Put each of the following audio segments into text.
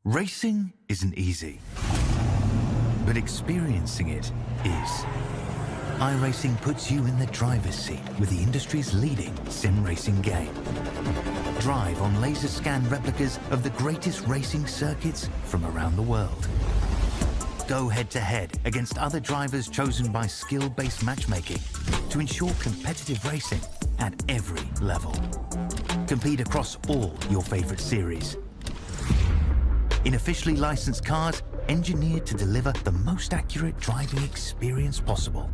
Racing isn't easy, but experiencing it is. iRacing puts you in the driver's seat with the industry's leading sim racing game. Drive on laser scan replicas of the greatest racing circuits from around the world. Go head-to-head against other drivers chosen by skill-based matchmaking to ensure competitive racing at every level. Compete across all your favorite series. In officially licensed cars, engineered to deliver the most accurate driving experience possible.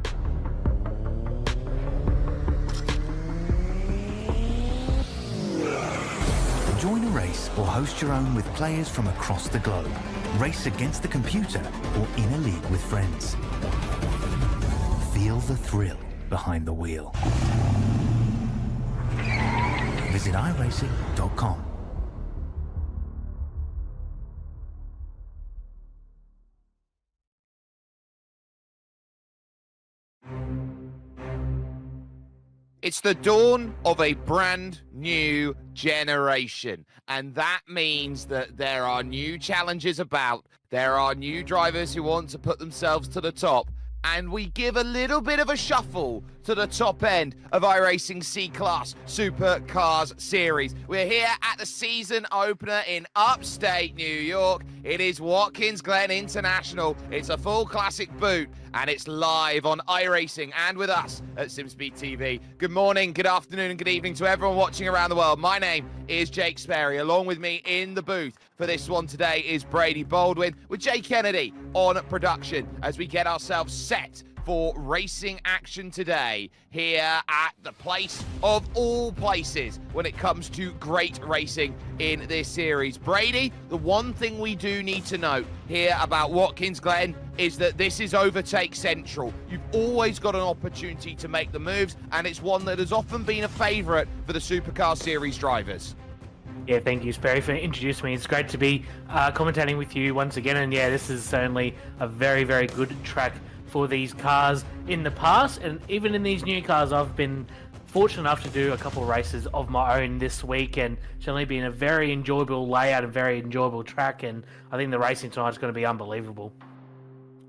Join a race or host your own with players from across the globe. Race against the computer or in a league with friends. Feel the thrill behind the wheel. Visit iRacing.com. It's the dawn of a brand new generation, and that means that there are new challenges about, there are new drivers who want to put themselves to the top, and we give a little bit of a shuffle to the top end of iRacing C-Class Supercars Series. We're here at the season opener in upstate New York. It is Watkins Glen International. It's a full classic boot, and it's live on iRacing and with us at SimSpeed TV. Good morning, good afternoon, and good evening to everyone watching around the world. My name is Jake Sperry. Along with me in the booth for this one today is Brady Baldwin, with Jay Kennedy on production as we get ourselves set for racing action today here at the place of all places when it comes to great racing in this series. Brady, the one thing we do need to note here about Watkins Glen is that this is overtake central. You've always got an opportunity to make the moves, and it's one that has often been a favourite for the Supercar Series drivers. Yeah, thank you, Sperry, for introducing me. It's great to be commentating with you once again, and yeah, this is certainly a very, very good track for these cars in the past, and even in these new cars. I've been fortunate enough to do a couple of races of my own this week, and it's only been a very enjoyable layout and very enjoyable track, and I think the racing tonight is going to be unbelievable.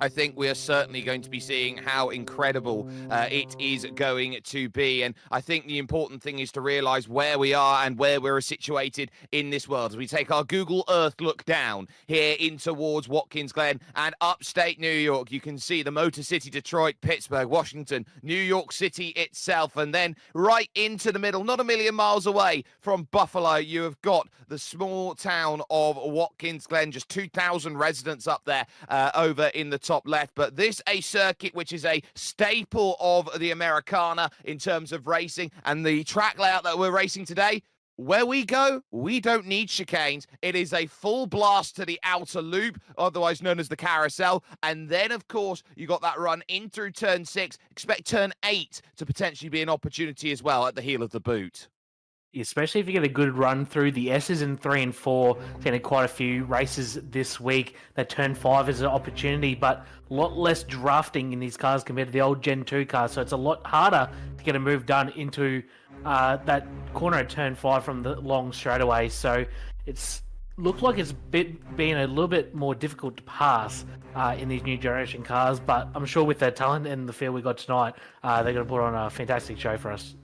I think we are certainly going to be seeing how incredible it is going to be. And I think the important thing is to realize where we are and where we're situated in this world. As we take our Google Earth look down here in towards Watkins Glen and upstate New York, you can see the Motor City, Detroit, Pittsburgh, Washington, New York City itself. And then right into the middle, not a million miles away from Buffalo, you have got the small town of Watkins Glen, just 2,000 residents up there over in the top left. But this a circuit which is a staple of the Americana in terms of racing, and the track layout that we're racing today, where we go, we don't need chicanes. It is a full blast to the outer loop, otherwise known as the carousel. And then, of course, you got that run in through turn 6. Expect turn 8 to potentially be an opportunity as well at the heel of the boot. Especially if you get a good run through the S's in 3 and 4. Seen quite a few races this week that turn 5 is an opportunity, but a lot less drafting in these cars compared to the old Gen 2 cars. So it's a lot harder to get a move done into that corner at turn 5 from the long straightaway. So it's looked like it's been a little bit more difficult to pass in these new generation cars, but I'm sure with the talent and the field we got tonight, they're going to put on a fantastic show for us.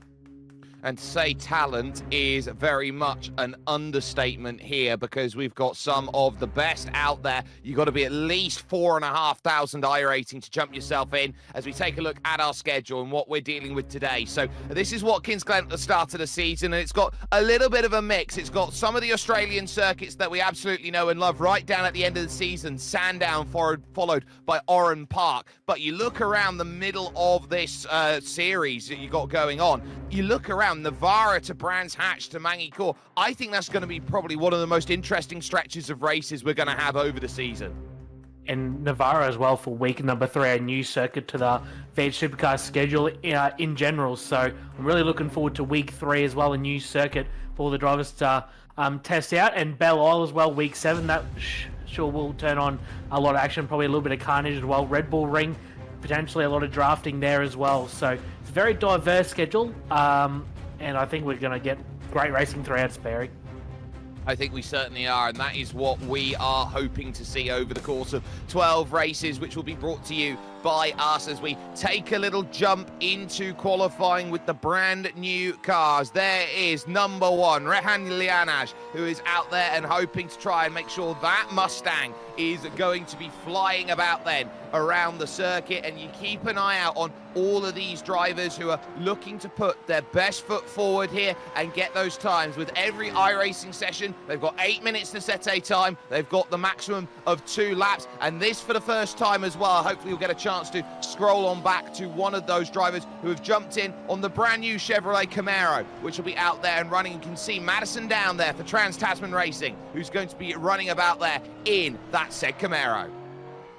And to say talent is very much an understatement here, because we've got some of the best out there. You've got to be at least 4,500 iRating to jump yourself in as we take a look at our schedule and what we're dealing with today. So this is Watkins Glen at the start of the season, and it's got a little bit of a mix. It's got some of the Australian circuits that we absolutely know and love right down at the end of the season, Sandown followed by Oran Park. But you look around the middle of this series that you got going on, you look around Navarra to Brands Hatch to Mangi Khor. I think that's going to be probably one of the most interesting stretches of races we're going to have over the season. And Navarra as well for week number 3, a new circuit to the Veg Supercar schedule in general. So I'm really looking forward to week 3 as well, a new circuit for all the drivers to test out. And Belle Isle as well, week 7, that sure will turn on a lot of action, probably a little bit of carnage as well. Red Bull Ring, potentially a lot of drafting there as well. So it's a very diverse schedule. And I think we're going to get great racing throughout, Sperry. I think we certainly are, and that is what we are hoping to see over the course of 12 races, which will be brought to you by us as we take a little jump into qualifying with the brand new cars. There is number one, Rehan Lianash, who is out there and hoping to try and make sure that Mustang is going to be flying about then around the circuit. And you keep an eye out on all of these drivers who are looking to put their best foot forward here and get those times. With every iRacing session, they've got 8 minutes to set a time. They've got the maximum of 2 laps, and this for the first time as well. Hopefully you'll get a chance to scroll on back to one of those drivers who have jumped in on the brand new Chevrolet Camaro, which will be out there and running. You can see Madison down there for Trans-Tasman Racing, who's going to be running about there in that said Camaro.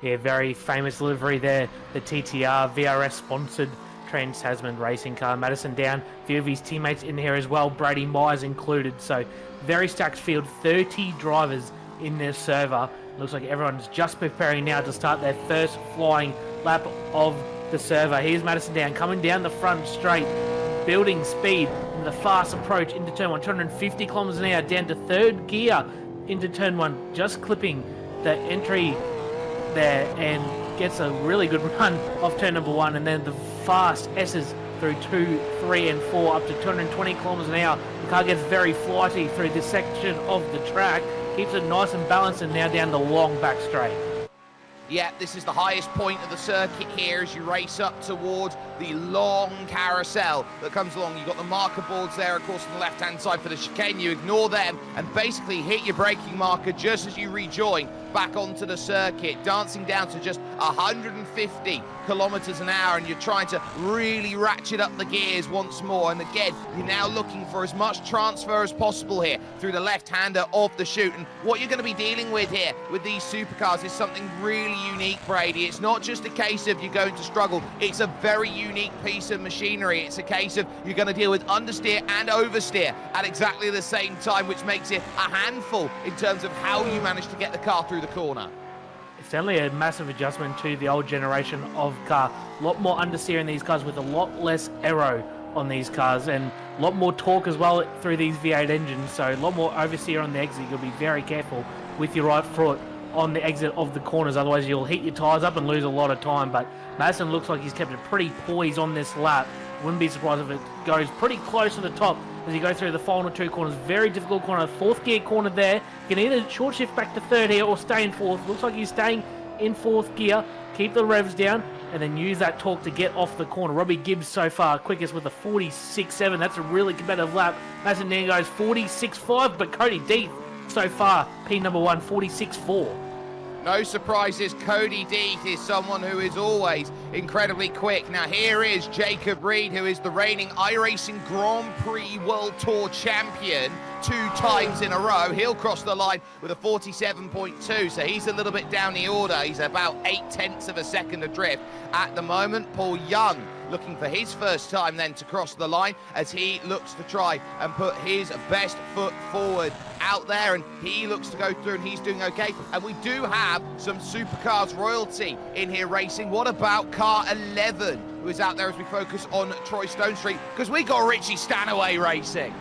Yeah, very famous livery there, the TTR VRS sponsored Trans-Tasman racing car. Madison down, a few of his teammates in here as well, Brady Myers included. So very stacked field, 30 drivers in their server. Looks like everyone's just preparing now to start their first flying lap of the server. Here's Madison down, coming down the front straight, building speed in the fast approach into turn 1, 250 kilometers an hour down to third gear into turn 1, just clipping the entry there and gets a really good run off turn number 1, and then the fast S's through 2, 3 and 4 up to 220 kilometers an hour. The car gets very flighty through this section of the track, keeps it nice and balanced, and now down the long back straight. Yeah, this is the highest point of the circuit here as you race up towards the long carousel that comes along. You've got the marker boards there, of course, on the left-hand side for the chicane. You ignore them and basically hit your braking marker just as you rejoin back onto the circuit, dancing down to just 150 kilometers an hour, and you're trying to really ratchet up the gears once more. And again, you're now looking for as much transfer as possible here through the left-hander of the chute. And what you're going to be dealing with here with these supercars is something really unique, Brady. It's not just a case of you're going to struggle. It's a very unique piece of machinery. It's a case of you're going to deal with understeer and oversteer at exactly the same time, which makes it a handful in terms of how you manage to get the car through the corner. It's definitely a massive adjustment to the old generation of car. A lot more understeer in these cars with a lot less aero on these cars, and a lot more torque as well through these V8 engines, so a lot more oversteer on the exit. You'll be very careful with your right foot on the exit of the corners, otherwise you'll heat your tyres up and lose a lot of time. But Madison looks like he's kept it pretty poised on this lap. Wouldn't be surprised if it goes pretty close to the top as you go through the final 2 corners. Very difficult corner, 4th gear corner there. You can either short shift back to 3rd here or stay in 4th. Looks like he's staying in 4th gear. Keep the revs down and then use that torque to get off the corner. Robbie Gibbs so far quickest with a 46.7. That's a really competitive lap. Madison then goes 46.5, but Cody Deeth so far, P number 1, 46.4. No surprises, Cody Deeth is someone who is always incredibly quick. Now here is Jacob Reed, who is the reigning iRacing Grand Prix World Tour champion 2 times in a row. He'll cross the line with a 47.2, so he's a little bit down the order. He's about 0.8 of a second adrift at the moment. Paul Young looking for his first time then to cross the line as he looks to try and put his best foot forward out there, and he looks to go through and he's doing okay. And we do have some Supercars royalty in here racing. What about car 11, who is out there as we focus on Troy Stone Street, because we got Richie Stanaway racing.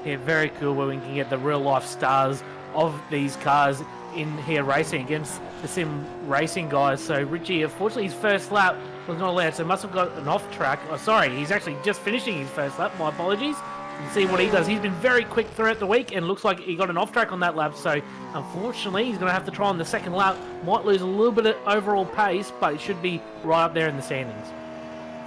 Yeah, very cool where we can get the real life stars of these cars in here racing against the sim racing guys. So Richie, unfortunately his first lap was not allowed, so must have got an off track. Oh, sorry, he's actually just finishing his first lap. My apologies. And see what he does. He's been very quick throughout the week and looks like he got an off track on that lap. So unfortunately, he's going to have to try on the second lap. Might lose a little bit of overall pace, but it should be right up there in the standings.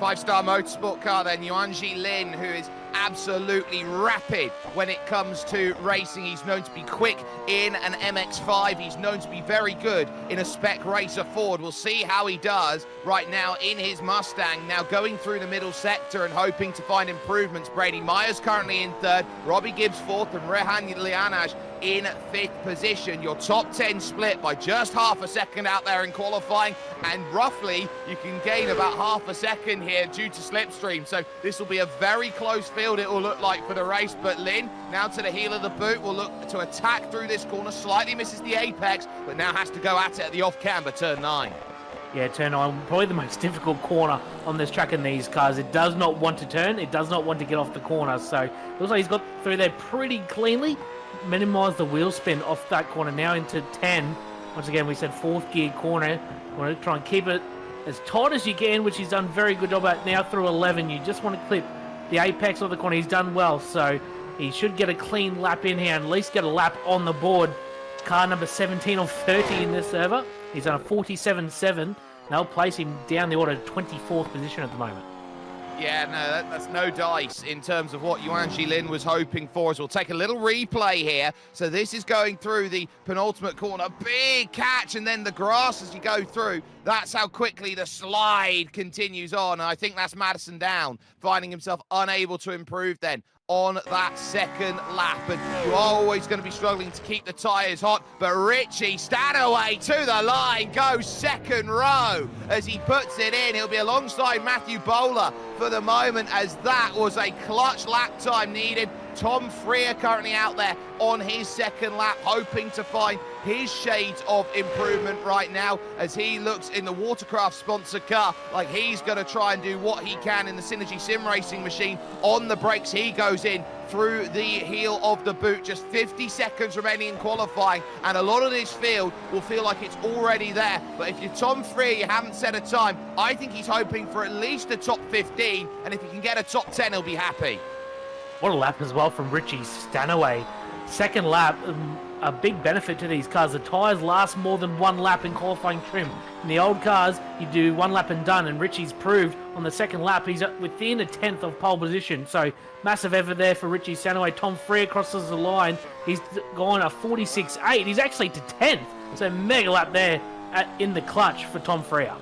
5-star motorsport car then, Yuanji Lin, who is absolutely rapid when it comes to racing. He's known to be quick in an MX-5. He's known to be very good in a spec racer Ford. We'll see how he does right now in his Mustang. Now going through the middle sector and hoping to find improvements. Brady Myers currently in 3rd, Robbie Gibbs 4th, and Rehan Lianash in 5th position. Your top 10 split by just half a second out there in qualifying, and roughly you can gain about half a second here due to slipstream. So this will be a very close field, it will look like, for the race. But Lynn, now to the heel of the boot, will look to attack through this corner. Slightly misses the apex, but now has to go at it at the off-camber, turn 9. Yeah, turn on, probably the most difficult corner on this track in these cars. It does not want to turn. It does not want to get off the corner. So it looks like he's got through there pretty cleanly. Minimise the wheel spin off that corner now into 10. Once again, we said fourth gear corner. Want to try and keep it as tight as you can, which he's done very good job at now through 11. You just want to clip the apex of the corner. He's done well, so he should get a clean lap in here and at least get a lap on the board. Car number 17 of 30 in this server. He's on a 47.7. They'll place him down the order 24th position at the moment. Yeah, no, that's no dice in terms of what Yuan Lin was hoping for. So we'll take a little replay here. So this is going through the penultimate corner. Big catch, and then the grass as you go through. That's how quickly the slide continues on. And I think that's Madison down, finding himself unable to improve then on that second lap. And you are always going to be struggling to keep the tyres hot. But Richie Stanaway to the line, goes second row as he puts it in. He'll be alongside Matthew Bowler for the moment, as that was a clutch lap time needed. Tom Freer currently out there on his second lap, hoping to find his shades of improvement right now as he looks in the Watercraft sponsored car like he's going to try and do what he can in the Synergy Sim Racing machine. On the brakes he goes in through the heel of the boot. Just 50 seconds remaining in qualifying, and a lot of this field will feel like it's already there. But if you're Tom Freer, you haven't set a time. I think he's hoping for at least a top 15, and if he can get a top 10, he'll be happy. What a lap as well from Richie Stanaway. Second lap, a big benefit to these cars. The tyres last more than one lap in qualifying trim. In the old cars, you do one lap and done, and Richie's proved on the second lap he's within a 10th of pole position. So massive effort there for Richie Stanaway. Tom Freer crosses the line. He's gone a 46.8. He's actually to 10th. So mega lap there in the clutch for Tom Freer.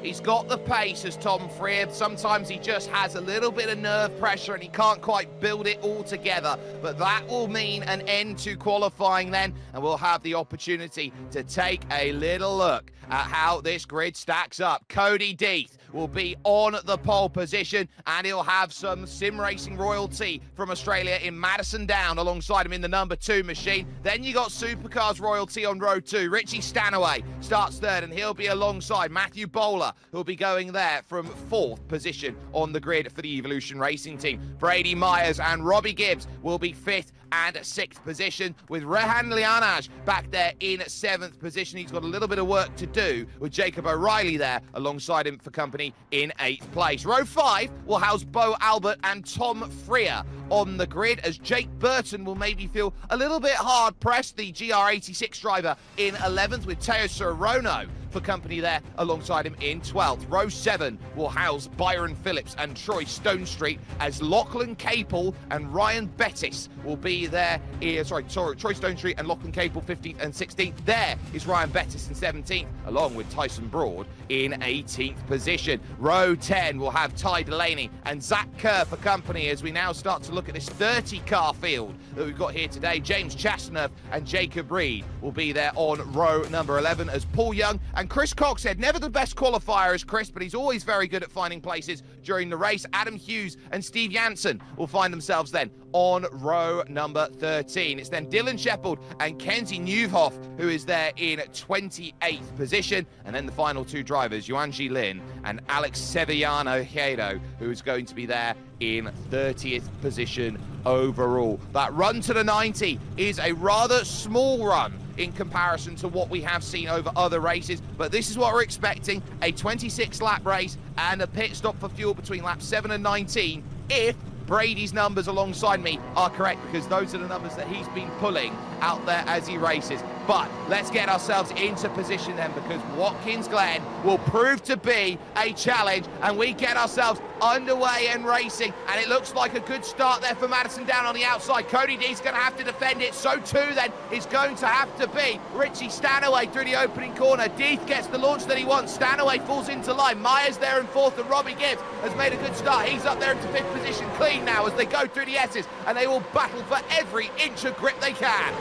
He's got the pace as Tom Freer. Sometimes he just has a little bit of nerve pressure and he can't quite build it all together. But that will mean an end to qualifying then, and we'll have the opportunity to take a little look at how this grid stacks up. Cody Deeth will be on the pole position, and he'll have some sim racing royalty from Australia in Madison Down alongside him in the number 2 machine. Then you got Supercars royalty on row 2. Richie Stanaway starts third, and he'll be alongside Matthew Bowler, who'll be going there from 4th position on the grid for the Evolution Racing team. Brady Myers and Robbie Gibbs will be 5th and 6th position, with Rehan Lianaj back there in 7th position. He's got a little bit of work to do with Jacob O'Reilly there alongside him for company in 8th place. Row 5 will house Bo Albert and Tom Freer on the grid, as Jake Burton will maybe feel a little bit hard pressed, the GR86 driver in 11th, with Teo Sorono for company there alongside him in 12th. Row 7 will house Byron Phillips and Troy Stonestreet, as Lachlan Capel and Ryan Bettis will be there. Troy Stonestreet and Lachlan Capel 15th and 16th. There is Ryan Bettis in 17th, along with Tyson Broad in 18th position. Row 10 will have Ty Delaney and Zach Kerr for company, as we now start to look at this 30-car field that we've got here today. James Chastanerth and Jacob Reed will be there on row number 11, as Paul Young and Chris Coxhead, never the best qualifier as Chris, but he's always very good at finding places during the race. Adam Hughes and Steve Jansen will find themselves then on row number 13. It's then Dylan Shepard and Kenzie Newhoff who is there in 28th position. And then the final 2 drivers, Yuan Lin and Alex Sevillano Hiedo, who is going to be there in 30th position overall. That run to the 90 is a rather small run in comparison to what we have seen over other races, but this is what we're expecting: a 26 lap race and a pit stop for fuel between laps 7 and 19, if Brady's numbers alongside me are correct, because those are the numbers that he's been pulling out there as he races. But let's get ourselves into position then, because Watkins Glen will prove to be a challenge, and we get ourselves underway and racing, and it looks like a good start there for Madison Down on the outside. Cody Deeth's going to have to defend it. So too then is going to have to be Richie Stanaway through the opening corner. Deeth gets the launch that he wants. Stanaway falls into line. Myers there in 4th, and Robbie Gibbs has made a good start. He's up there into 5th position clean now as they go through the S's, and they will battle for every inch of grip they can.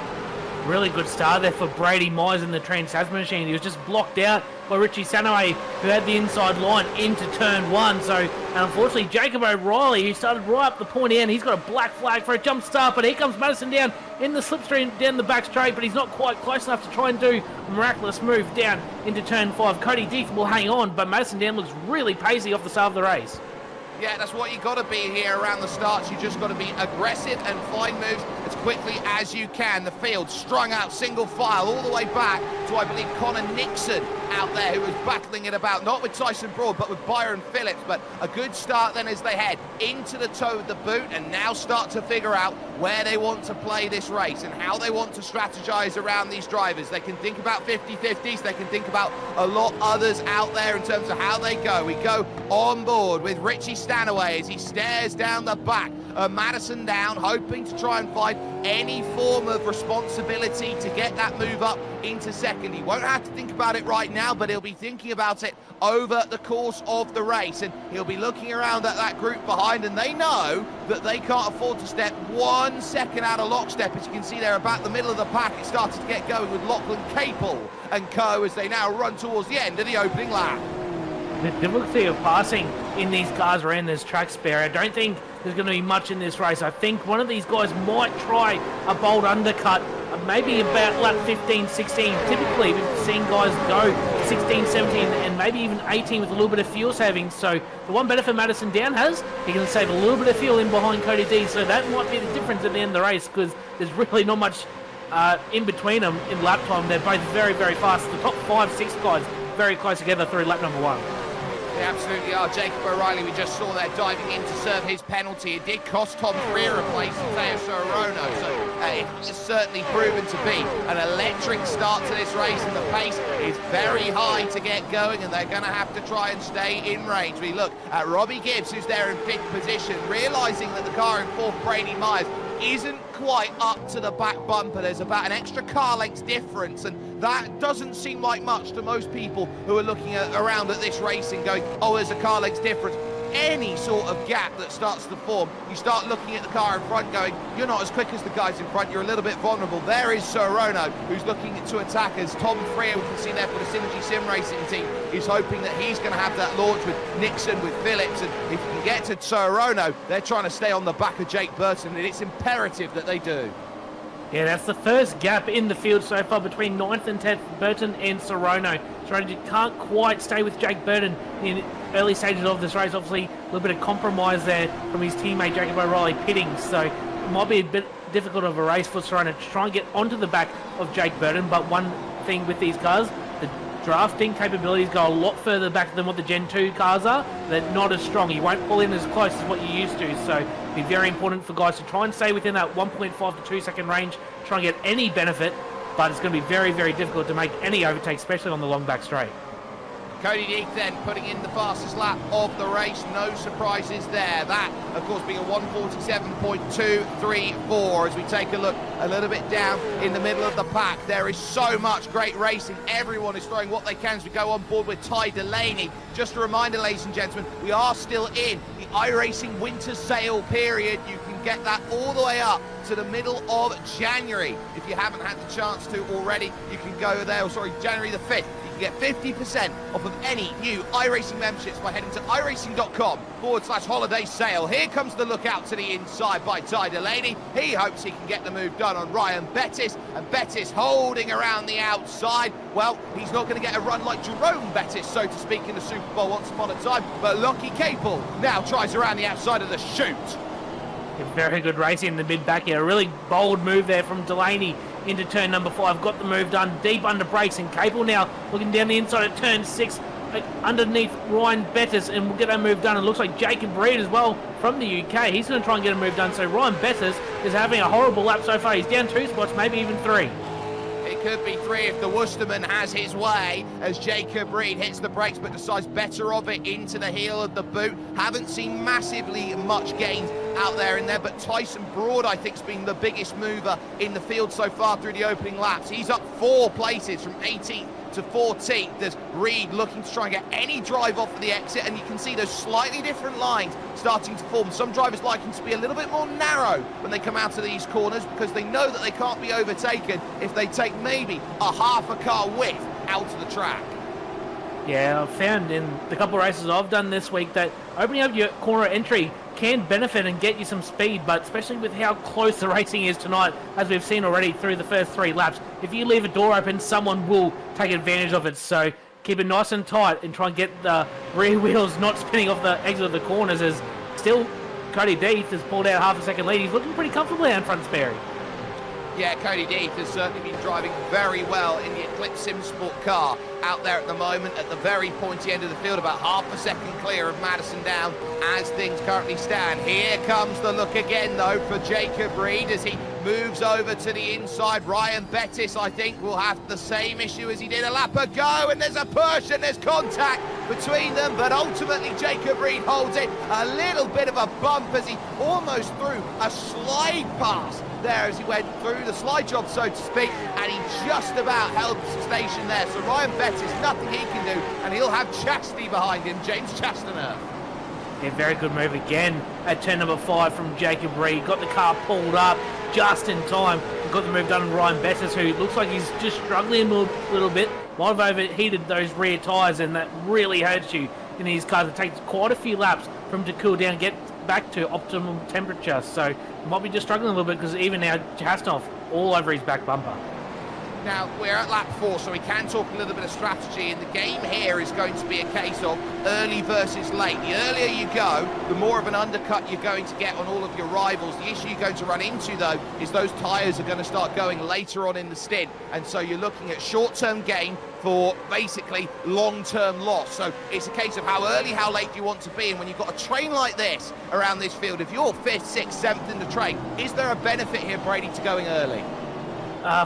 Really good start there for Brady Myers in the Trans Tasman machine. He was just blocked out by Richie Sanaway, who had the inside line into turn 1. So, and unfortunately, Jacob O'Reilly, who started right up the point end, he's got a black flag for a jump start, but here comes Madison down in the slipstream down the back straight, but he's not quite close enough to try and do a miraculous move down into turn 5. Cody Deeth will hang on, but Madison down looks really pacey off the start of the race. Yeah, that's what you got to be here around the starts. You just got to be aggressive and find moves as quickly as you can. The field strung out single file all the way back to, I believe, Connor Nixon out there, who was battling it about, not with Tyson Broad, but with Byron Phillips. But a good start then as they head into the toe of the boot and now start to figure out where they want to play this race and how they want to strategize around these drivers. They can think about 50-50s. They can think about a lot others out there in terms of how they go. We go on board with Richie Stanaway as he stares down the back. Madison down, hoping to try and find any form of responsibility to get that move up into second. He won't have to think about it right now, but he'll be thinking about it over the course of the race, and he'll be looking around at that group behind, and they know that they can't afford to step 1 second out of lockstep. As you can see there, about the middle of the pack, it started to get going with Lachlan Capel and co as they now run towards the end of the opening lap. The difficulty of passing in these cars around this track spare, I don't think there's going to be much in this race. I think one of these guys might try a bold undercut, maybe about lap 15, 16. Typically, we've seen guys go 16, 17, and maybe even 18 with a little bit of fuel savings. So the one benefit Madison Down has, he can save a little bit of fuel in behind Cody D. So that might be the difference at the end of the race, because there's really not much in between them in lap time. They're both very, very fast. The top 5, 6 guys very close together through lap number 1. They absolutely are. Jacob O'Reilly, we just saw there diving in to serve his penalty. It did cost Tom 3 a replace Teo Sorono, so it has certainly proven to be an electric start to this race, and the pace is very high to get going, and they're going to have to try and stay in range. We look at Robbie Gibbs, who's there in 5th position, realising that the car in 4th, Brady Myers, isn't quite up to the back bumper. There's about an extra car length difference, and that doesn't seem like much to most people who are looking around at this race and going, oh, there's a car length difference. Any sort of gap that starts to form, you start looking at the car in front going, you're not as quick as the guys in front, you're a little bit vulnerable. There is Sorono, who's looking to attack, as Tom Freer, we can see there for the Synergy Sim Racing team, is hoping that he's going to have that launch with Nixon, with Phillips, and if you can get to Sorono, they're trying to stay on the back of Jake Burton, and it's imperative that they do. Yeah, that's the first gap in the field so far between 9th and 10th, Burton and Sorono. Sorono can't quite stay with Jake Burton in early stages of this race. Obviously, a little bit of compromise there from his teammate Jacob O'Reilly pitting, so it might be a bit difficult of a race for Sorono to try and get onto the back of Jake Burton. But one thing with these cars, the drafting capabilities go a lot further back than what the Gen 2 cars are. They're not as strong. You won't pull in as close as what you used to, so it'll be very important for guys to try and stay within that 1.5 to 2 second range, try and get any benefit, but it's going to be very, very difficult to make any overtake, especially on the long back straight. Cody Deeth then putting in the fastest lap of the race, no surprises there. That, of course, being a 1:47.234. As we take a look a little bit down in the middle of the pack, there is so much great racing. Everyone is throwing what they can as we go on board with Ty Delaney. Just a reminder, ladies and gentlemen, we are still in the iRacing winter sale period. You can get that all the way up to the middle of January. If you haven't had the chance to already, you can go there, January the 5th. Get 50% off of any new iRacing memberships by heading to iRacing.com/holiday sale. Here comes the lookout to the inside by Ty Delaney. He hopes he can get the move done on Ryan Bettis, and Bettis holding around the outside. Well, he's not going to get a run like Jerome Bettis, so to speak, in the Super Bowl once upon a time, but Lockie Capel now tries around the outside of the chute. Very good racing in the mid-back here. A really bold move there from Delaney into turn number 5. Got the move done deep under brakes, and Capel now looking down the inside at turn 6 underneath Ryan Bettis, and we'll get that move done. It looks like Jacob Reed as well from the UK. He's going to try and get a move done. So Ryan Bettis is having a horrible lap so far. He's down 2 spots, maybe even 3. It could be 3 if the Worcesterman has his way, as Jacob Reed hits the brakes but decides better of it into the heel of the boot. Haven't seen massively much gains out there in there, but Tyson Broad, I think, has been the biggest mover in the field so far through the opening laps. He's up 4 places from 18th to 14th. There's Reed looking to try and get any drive off of the exit, and you can see those slightly different lines starting to form. Some drivers liking to be a little bit more narrow when they come out of these corners, because they know that they can't be overtaken if they take maybe a half a car width out of the track. Yeah, I've found in the couple of races I've done this week that opening up your corner entry can benefit and get you some speed, but especially with how close the racing is tonight, as we've seen already through the first 3 laps, if you leave a door open, someone will take advantage of it. So keep it nice and tight and try and get the rear wheels not spinning off the exit of the corners, as still Cody Deeth has pulled out half a second lead. He's looking pretty comfortably out front, Sperry. Yeah, Cody Deeth has certainly been driving very well in the Eclipse Sim Sport car out there at the moment at the very pointy end of the field, about half a second clear of Madison Down as things currently stand. Here comes the look again, though, for Jacob Reed as he moves over to the inside. Ryan Bettis, I think, will have the same issue as he did a lap ago, and there's a push and there's contact between them, but ultimately Jacob Reed holds it. A little bit of a bump as he almost threw a slide pass there as he went through the slide job, so to speak, and he just about held the station there. So Ryan Bettis, nothing he can do, and he'll have Chastity behind him, James Chastaner. Yeah, very good move again at turn number 5 from Jacob Reed. Got the car pulled up just in time. Got the move done on Ryan Bettis, who looks like he's just struggling a little bit. Might have overheated those rear tyres, and that really hurts you in these cars. It takes quite a few laps for him to cool down, get back to optimum temperature. So might be just struggling a little bit, because even now Chastanoff all over his back bumper. Now, we're at lap 4, so we can talk a little bit of strategy, and the game here is going to be a case of early versus late. The earlier you go, the more of an undercut you're going to get on all of your rivals. The issue you're going to run into, though, is those tyres are going to start going later on in the stint, and so you're looking at short-term gain for basically long-term loss. So it's a case of how early, how late you want to be, and when you've got a train like this around this field, if you're 5th, 6th, 7th in the train, is there a benefit here, Brady, to going early?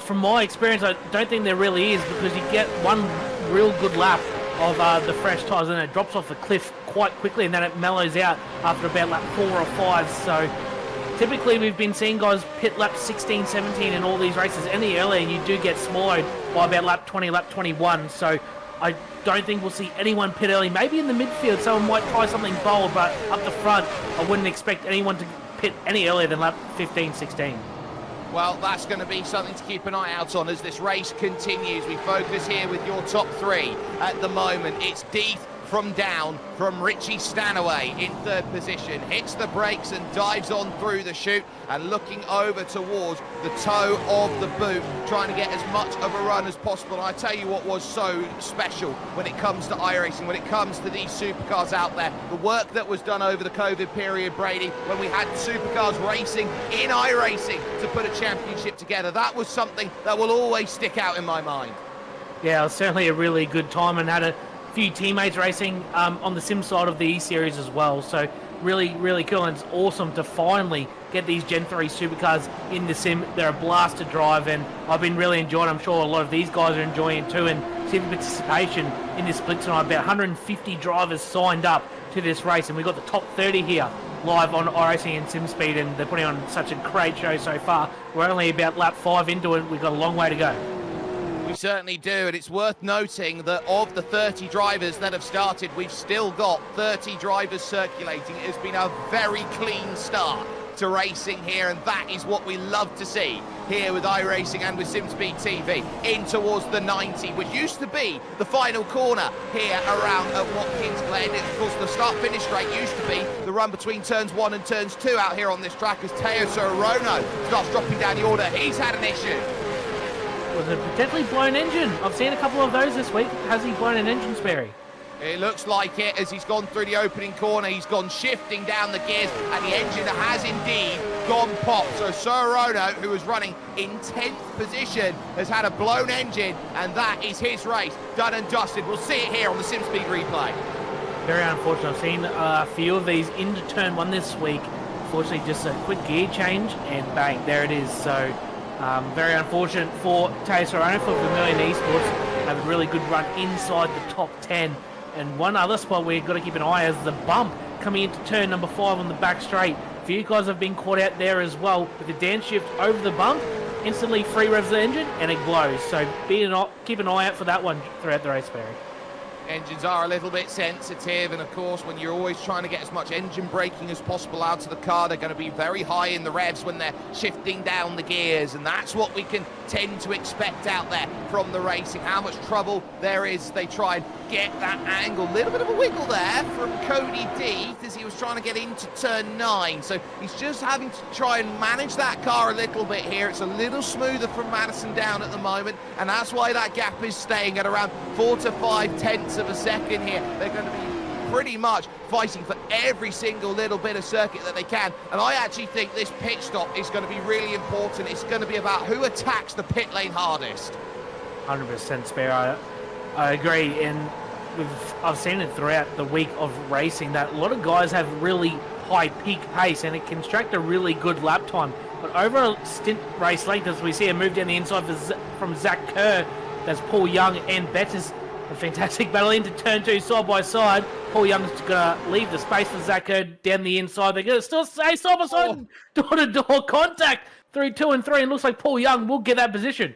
From my experience, I don't think there really is, because you get one real good lap of the fresh tyres and it drops off the cliff quite quickly, and then it mellows out after about lap 4 or 5. So typically we've been seeing guys pit lap 16, 17 in all these races. Any earlier, you do get swallowed by about lap 20, lap 21. So I don't think we'll see anyone pit early. Maybe in the midfield, someone might try something bold, but up the front, I wouldn't expect anyone to pit any earlier than lap 15, 16. Well, that's going to be something to keep an eye out on as this race continues. We focus here with your top 3 at the moment. It's Deeth from down from Richie Stanaway in 3rd position. Hits the brakes and dives on through the chute and looking over towards the toe of the boot, trying to get as much of a run as possible. And I tell you what was so special when it comes to iRacing, when it comes to these supercars out there, the work that was done over the COVID period, Brady, when we had supercars racing in iRacing to put a championship together. That was something that will always stick out in my mind. Yeah, it was certainly a really good time, and had a few teammates racing on the sim side of the E-Series as well. So really, really cool, and it's awesome to finally get these Gen 3 supercars in the sim. They're a blast to drive, and I've been really enjoying it. I'm sure a lot of these guys are enjoying it too, and seeing participation in this split tonight. About 150 drivers signed up to this race, and we've got the top 30 here live on iRacing and SimSpeed, and they're putting on such a great show so far. We're only about lap 5 into it. We've got a long way to go. We certainly do, and it's worth noting that of the 30 drivers that have started, we've still got 30 drivers circulating. It has been a very clean start to racing here, and that is what we love to see here with iRacing and with SimSpeed TV, in towards the 90, which used to be the final corner here around at Watkins Glen. Of course, the start-finish straight used to be the run between turns 1 and turns 2 out here on this track, as Teo Sorono starts dropping down the order. He's had an issue. Was a potentially blown engine. I've seen a couple of those this week. Has he blown an engine, Sperry? It looks like it as he's gone through the opening corner. He's gone shifting down the gears, and the engine has indeed gone pop. So Sorono, who was running in 10th position, has had a blown engine, and that is his race done and dusted. We'll see it here on the SimSpeed replay. Very unfortunate. I've seen a few of these into turn 1 this week. Unfortunately, just a quick gear change, and bang, there it is. So very unfortunate for Teo Sorono, for Vermilion Esports. Have a really good run inside the top 10. And one other spot we've got to keep an eye is the bump coming into turn number 5 on the back straight. A few guys have been caught out there as well. With the downshift over the bump, instantly free revs the engine and it glows. So keep an eye out for that one throughout the race, Barry. Engines are a little bit sensitive, and of course when you're always trying to get as much engine braking as possible out of the car, they're going to be very high in the revs when they're shifting down the gears, and that's what we can tend to expect out there from the racing. How much trouble there is, they try and get that angle. Little bit of a wiggle there from Cody Deeth as he was trying to get into turn 9. So he's just having to try and manage that car a little bit here. It's a little smoother from Madison down at the moment, and that's why that gap is staying at around 4 to 5 tenths of a second here. They're going to be pretty much fighting for every single little bit of circuit that they can, and I actually think this pit stop is going to be really important. It's going to be about who attacks the pit lane hardest. 100% Spare. I agree, and I've seen it throughout the week of racing that a lot of guys have really high peak pace and it can extract a really good lap time. But over a stint race length, as we see a move down the inside from Zach Kerr, that's Paul Young and Bettis. A fantastic battle into turn 2 side by side. Paul Young's going to leave the space for Zach Kerr down the inside. They're going to still stay side by side, door-to-door contact through 2 and 3. And looks like Paul Young will get that position.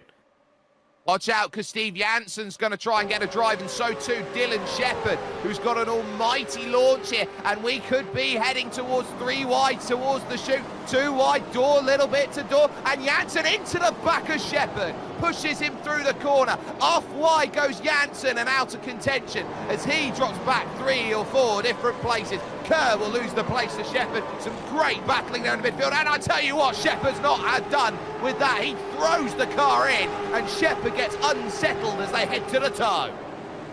Watch out, because Steve Jansen's going to try and get a drive, and so too Dylan Shepherd, who's got an almighty launch here, and we could be heading towards 3 wide, towards the chute, 2 wide, door, little bit to door, and Jansen into the back of Shepherd, pushes him through the corner. Off wide goes Jansen and out of contention as he drops back 3 or 4 different places. Kerr will lose the place to Shepherd. Some great battling there in the midfield, and I tell you what, Shepherd's not done with that. He throws the car in, and Shepherd gets unsettled as they head to the toe.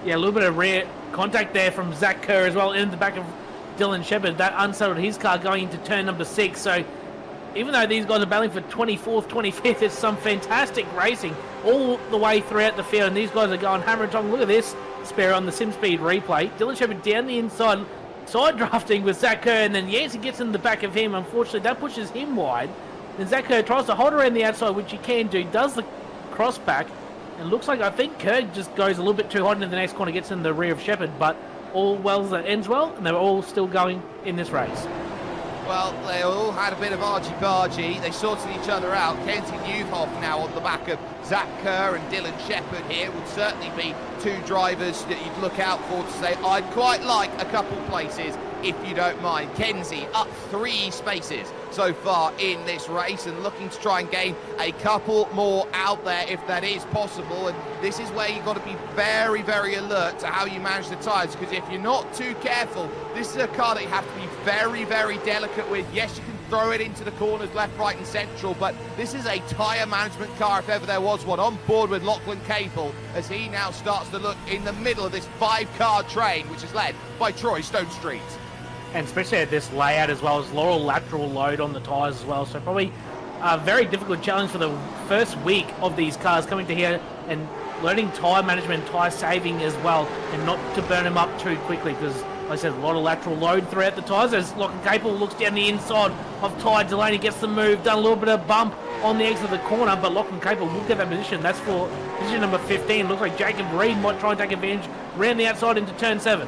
Yeah, a little bit of rear contact there from Zach Kerr as well in the back of Dylan Shepherd. That unsettled his car going into turn number 6. So even though these guys are battling for 24th, 25th, it's some fantastic racing all the way throughout the field, and these guys are going hammer and tong. Look at this Spare on the SimSpeed replay. Dylan Shepherd down the inside, side drafting with Zach Kerr, and then Yancey gets in the back of him. Unfortunately, that pushes him wide. Then Zach Kerr tries to hold around the outside, which he can do, does the cross back, and looks like I think Kerr just goes a little bit too hot into the next corner, gets in the rear of Shepherd, but all well that ends well, and they're all still going in this race. Well, they all had a bit of argy-bargy. They sorted each other out. Kenzie Newhoff now on the back of Zach Kerr and Dylan Shepherd here would certainly be 2 drivers that you'd look out for to say, I'd quite like a couple places if you don't mind. Kenzie up 3 spaces so far in this race and looking to try and gain a couple more out there if that is possible. And this is where you've got to be very, very alert to how you manage the tyres, because if you're not too careful, this is a car that you have to be very, very delicate with. Yes, you can throw it into the corners left, right and central, but this is a tyre management car if ever there was one, on board with Lachlan Capel as he now starts to look in the middle of this 5-car train, which is led by Troy Stonestreet. And especially at this layout as well, as Laurel lateral load on the tyres as well. So probably a very difficult challenge for the first week of these cars coming to here and learning tyre management, tyre saving as well, and not to burn them up too quickly, because like I said, a lot of lateral load throughout the tyres. As Lachlan Capel looks down the inside of Ty Delaney, gets the move, done a little bit of bump on the exit of the corner, but Lachlan Capel will get that position. That's for position number 15. Looks like Jacob Reed might try and take advantage, round the outside into turn 7.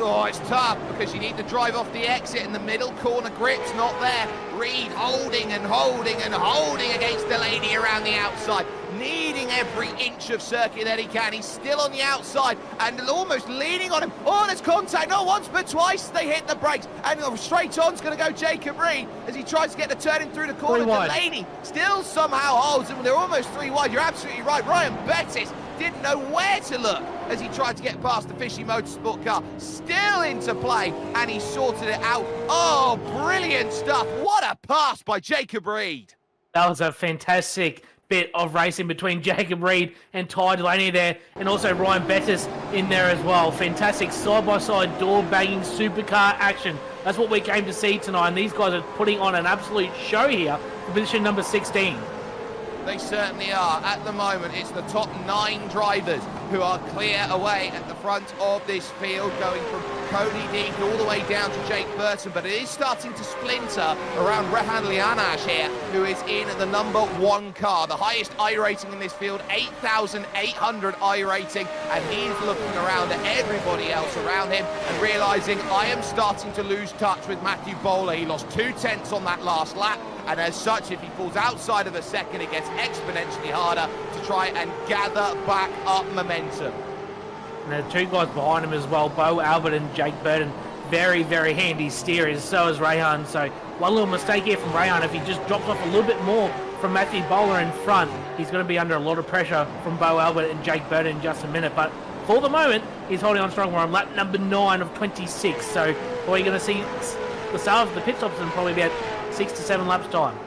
Oh, it's tough because you need to drive off the exit in the middle. Corner grip's not there. Reed holding and holding and holding against Delaney around the outside, needing every inch of circuit that he can. He's still on the outside and almost leaning on him. Oh, there's contact, not once but twice. They hit the brakes, and straight on's going to go Jacob Reed as he tries to get the turn in through the corner. Delaney still somehow holds him. They're almost 3 wide. You're absolutely right. Ryan Bettis didn't know where to look as he tried to get past the Fishy Motorsport car. Still into play, and he sorted it out. Oh, brilliant stuff. What a pass by Jacob Reed. That was a fantastic bit of racing between Jacob Reed and Ty Delaney there, and also Ryan Bettis in there as well. Fantastic side-by-side door-banging supercar action. That's what we came to see tonight, and these guys are putting on an absolute show here for position number 16. They certainly are. At the moment, it's the top 9 drivers who are clear away at the front of this field, going from Cody Deacon all the way down to Jake Burton, but it is starting to splinter around Rehan Lianash here, who is in the number 1 car, the highest I rating in this field, 8,800 I rating, and he's looking around at everybody else around him and realising, I am starting to lose touch with Matthew Bowler. He lost 2 tenths on that last lap, and as such, if he falls outside of a second, it gets exponentially harder to try and gather back up momentum. And there are 2 guys behind him as well, Bo Albert and Jake Burton. Very, very handy steerers, so is Rehan. So one little mistake here from Rehan. If he just drops off a little bit more from Matthew Bowler in front, he's going to be under a lot of pressure from Bo Albert and Jake Burton in just a minute. But for the moment, he's holding on strong. We're on lap number 9 of 26. So we're going to see the start of the pit stops in probably about 6 to 7 laps time.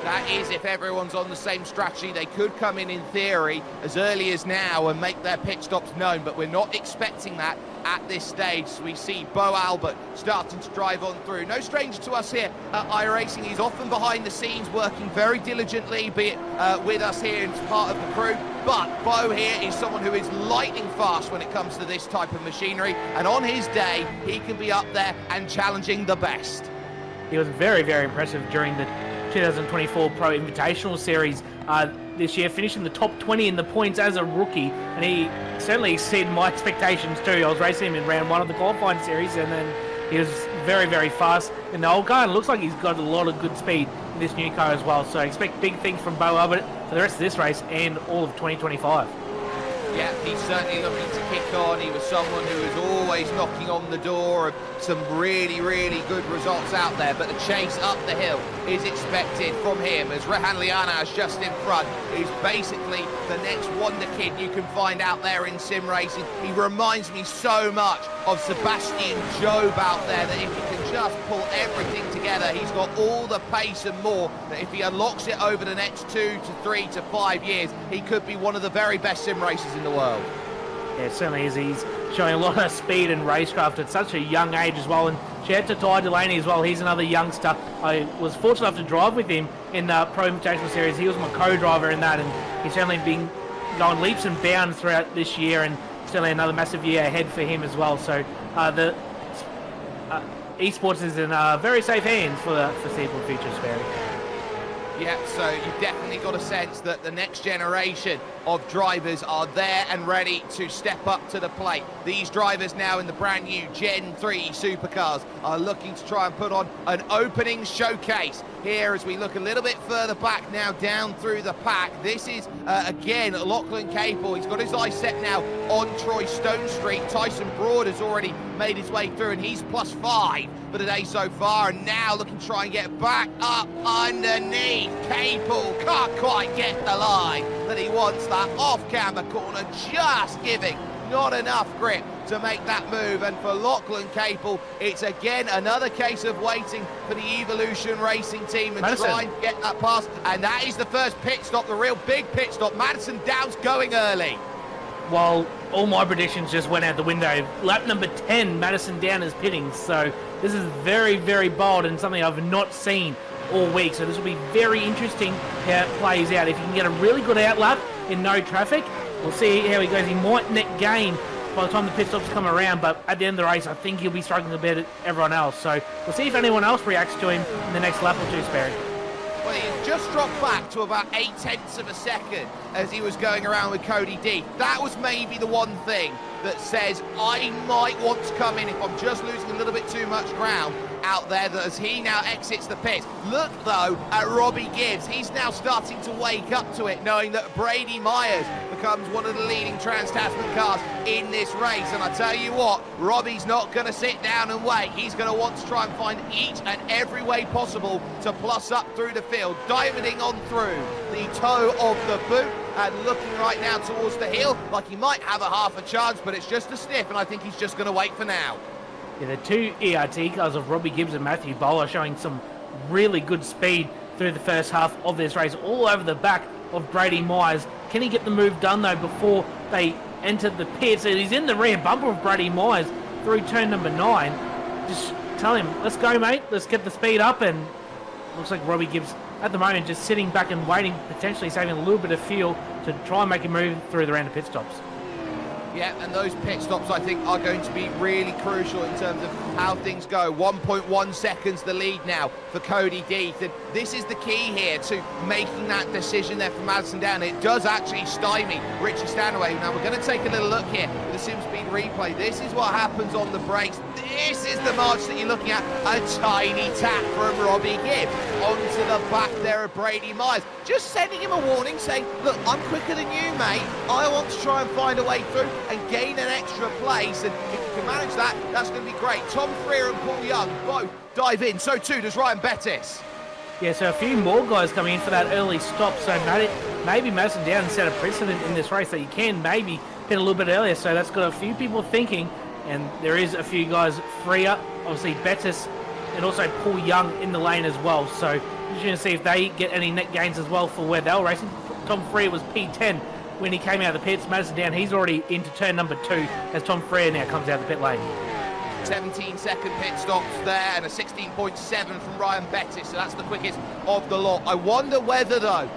That is if everyone's on the same strategy. They could come in theory, as early as now and make their pit stops known, but we're not expecting that at this stage. So we see Bo Albert starting to drive on through. No stranger to us here at iRacing. He's often behind the scenes, working very diligently, be it with us here as part of the crew. But Bo here is someone who is lightning fast when it comes to this type of machinery. And on his day, he can be up there and challenging the best. He was very, very impressive during the 2024 Pro Invitational Series this year, finishing the top 20 in the points as a rookie, and he certainly exceeded my expectations too. I was racing him in round 1 of the qualifying series, and then he was very, very fast in the old car, and it looks like he's got a lot of good speed in this new car as well. So I expect big things from Bo Albert for the rest of this race and all of 2025. Yeah, he's certainly looking to kick on. He was someone who was always knocking on the door of some really, really good results out there. But the chase up the hill is expected from him, as Rehan Liana is just in front. He's basically the next wonder kid you can find out there in sim racing. He reminds me so much of Sebastian Job out there, that if he can just pull everything together, he's got all the pace and more, that if he unlocks it over the next 2 to 3 to 5 years, he could be one of the very best sim racers in the world. Yeah, it certainly is. He's showing a lot of speed and racecraft at such a young age as well. And shout out to Ty Delaney as well. He's another youngster. I was fortunate enough to drive with him in the Pro Invitational Series. He was my co-driver in that, and he's certainly been going leaps and bounds throughout this year, and certainly another massive year ahead for him as well. So the esports is in very safe hands for the foreseeable future, Sperry. Yeah, so you've definitely got a sense that the next generation of drivers are there and ready to step up to the plate. These drivers now in the brand new Gen 3 Supercars are looking to try and put on an opening showcase here as we look a little bit further back now down through the pack. This is, again, Lachlan Capel. He's got his eyes set now on Troy Stone Street. Tyson Broad has already made his way through, and he's +5 for the day so far, and now looking to try and get back up underneath. Capel can't quite get the line that he wants. That off-camber corner just giving not enough grip to make that move, and for Lachlan Capel, it's again another case of waiting for the Evolution Racing team and trying to get that pass, and that is the first pit stop, the real big pit stop. Madison Downs going early. Well, all my predictions just went out the window. Lap number 10, Madison Down is pitting, so this is very, very bold and something I've not seen all week. So this will be very interesting how it plays out. If you can get a really good outlap in no traffic, we'll see how he goes. He might net gain by the time the pit stops come around, but at the end of the race, I think he'll be struggling a bit at everyone else. So we'll see if anyone else reacts to him in the next lap or two, Sperry. Well, he's just dropped back to about 0.8 of a second as he was going around with Cody D. That was maybe the one thing that says I might want to come in if I'm just losing a little bit too much ground out there, that as he now exits the pit. Look, though, at Robbie Gibbs. He's now starting to wake up to it, knowing that Brady Myers becomes one of the leading Trans-Tasman cars in this race. And I tell you what, Robbie's not going to sit down and wait. He's going to want to try and find each and every way possible to plus up through the field, diamonding on through the toe of the boot, and looking right now towards the hill like he might have a half a chance, but it's just a sniff, and I think he's just going to wait for now. Yeah, the two ERT cars of Robbie Gibbs and Matthew Bowler showing some really good speed through the first half of this race, all over the back of Brady Myers. Can he get the move done, though, before they enter the pits? And he's in the rear bumper of Brady Myers through turn number 9. Just tell him, let's go, mate. Let's get the speed up. And looks like Robbie Gibbs, at the moment, just sitting back and waiting, potentially saving a little bit of fuel to try and make a move through the round of pit stops. Yeah, and those pit stops, I think, are going to be really crucial in terms of how things go. 1.1 seconds the lead now for Cody Deeth. And this is the key here to making that decision there for Madison Down. It does actually stymie Richie Stanaway. Now, we're going to take a little look here with the SimSpeed replay. This is what happens on the brakes. This is the march that you're looking at. A tiny tap from Robbie Gibbs onto the back there of Brady Myers. Just sending him a warning saying, look, I'm quicker than you, mate. I want to try and find a way through and gain an extra place, and if you can manage that, that's going to be great. Tom Freer and Paul Young both dive in, so too does Ryan Bettis. Yeah, so a few more guys coming in for that early stop, so maybe Madison Down set a precedent in this race that you can maybe pit a little bit earlier, so that's got a few people thinking, and there is a few guys freer. Obviously, Bettis and also Paul Young in the lane as well, so you're going to see if they get any net gains as well for where they were racing. Tom Freer was P10 when he came out of the pits. Madison down, he's already into turn number 2 as Tom Freer now comes out of the pit lane. 17-second pit stops there and a 16.7 from Ryan Bettis, so that's the quickest of the lot. I wonder whether, though,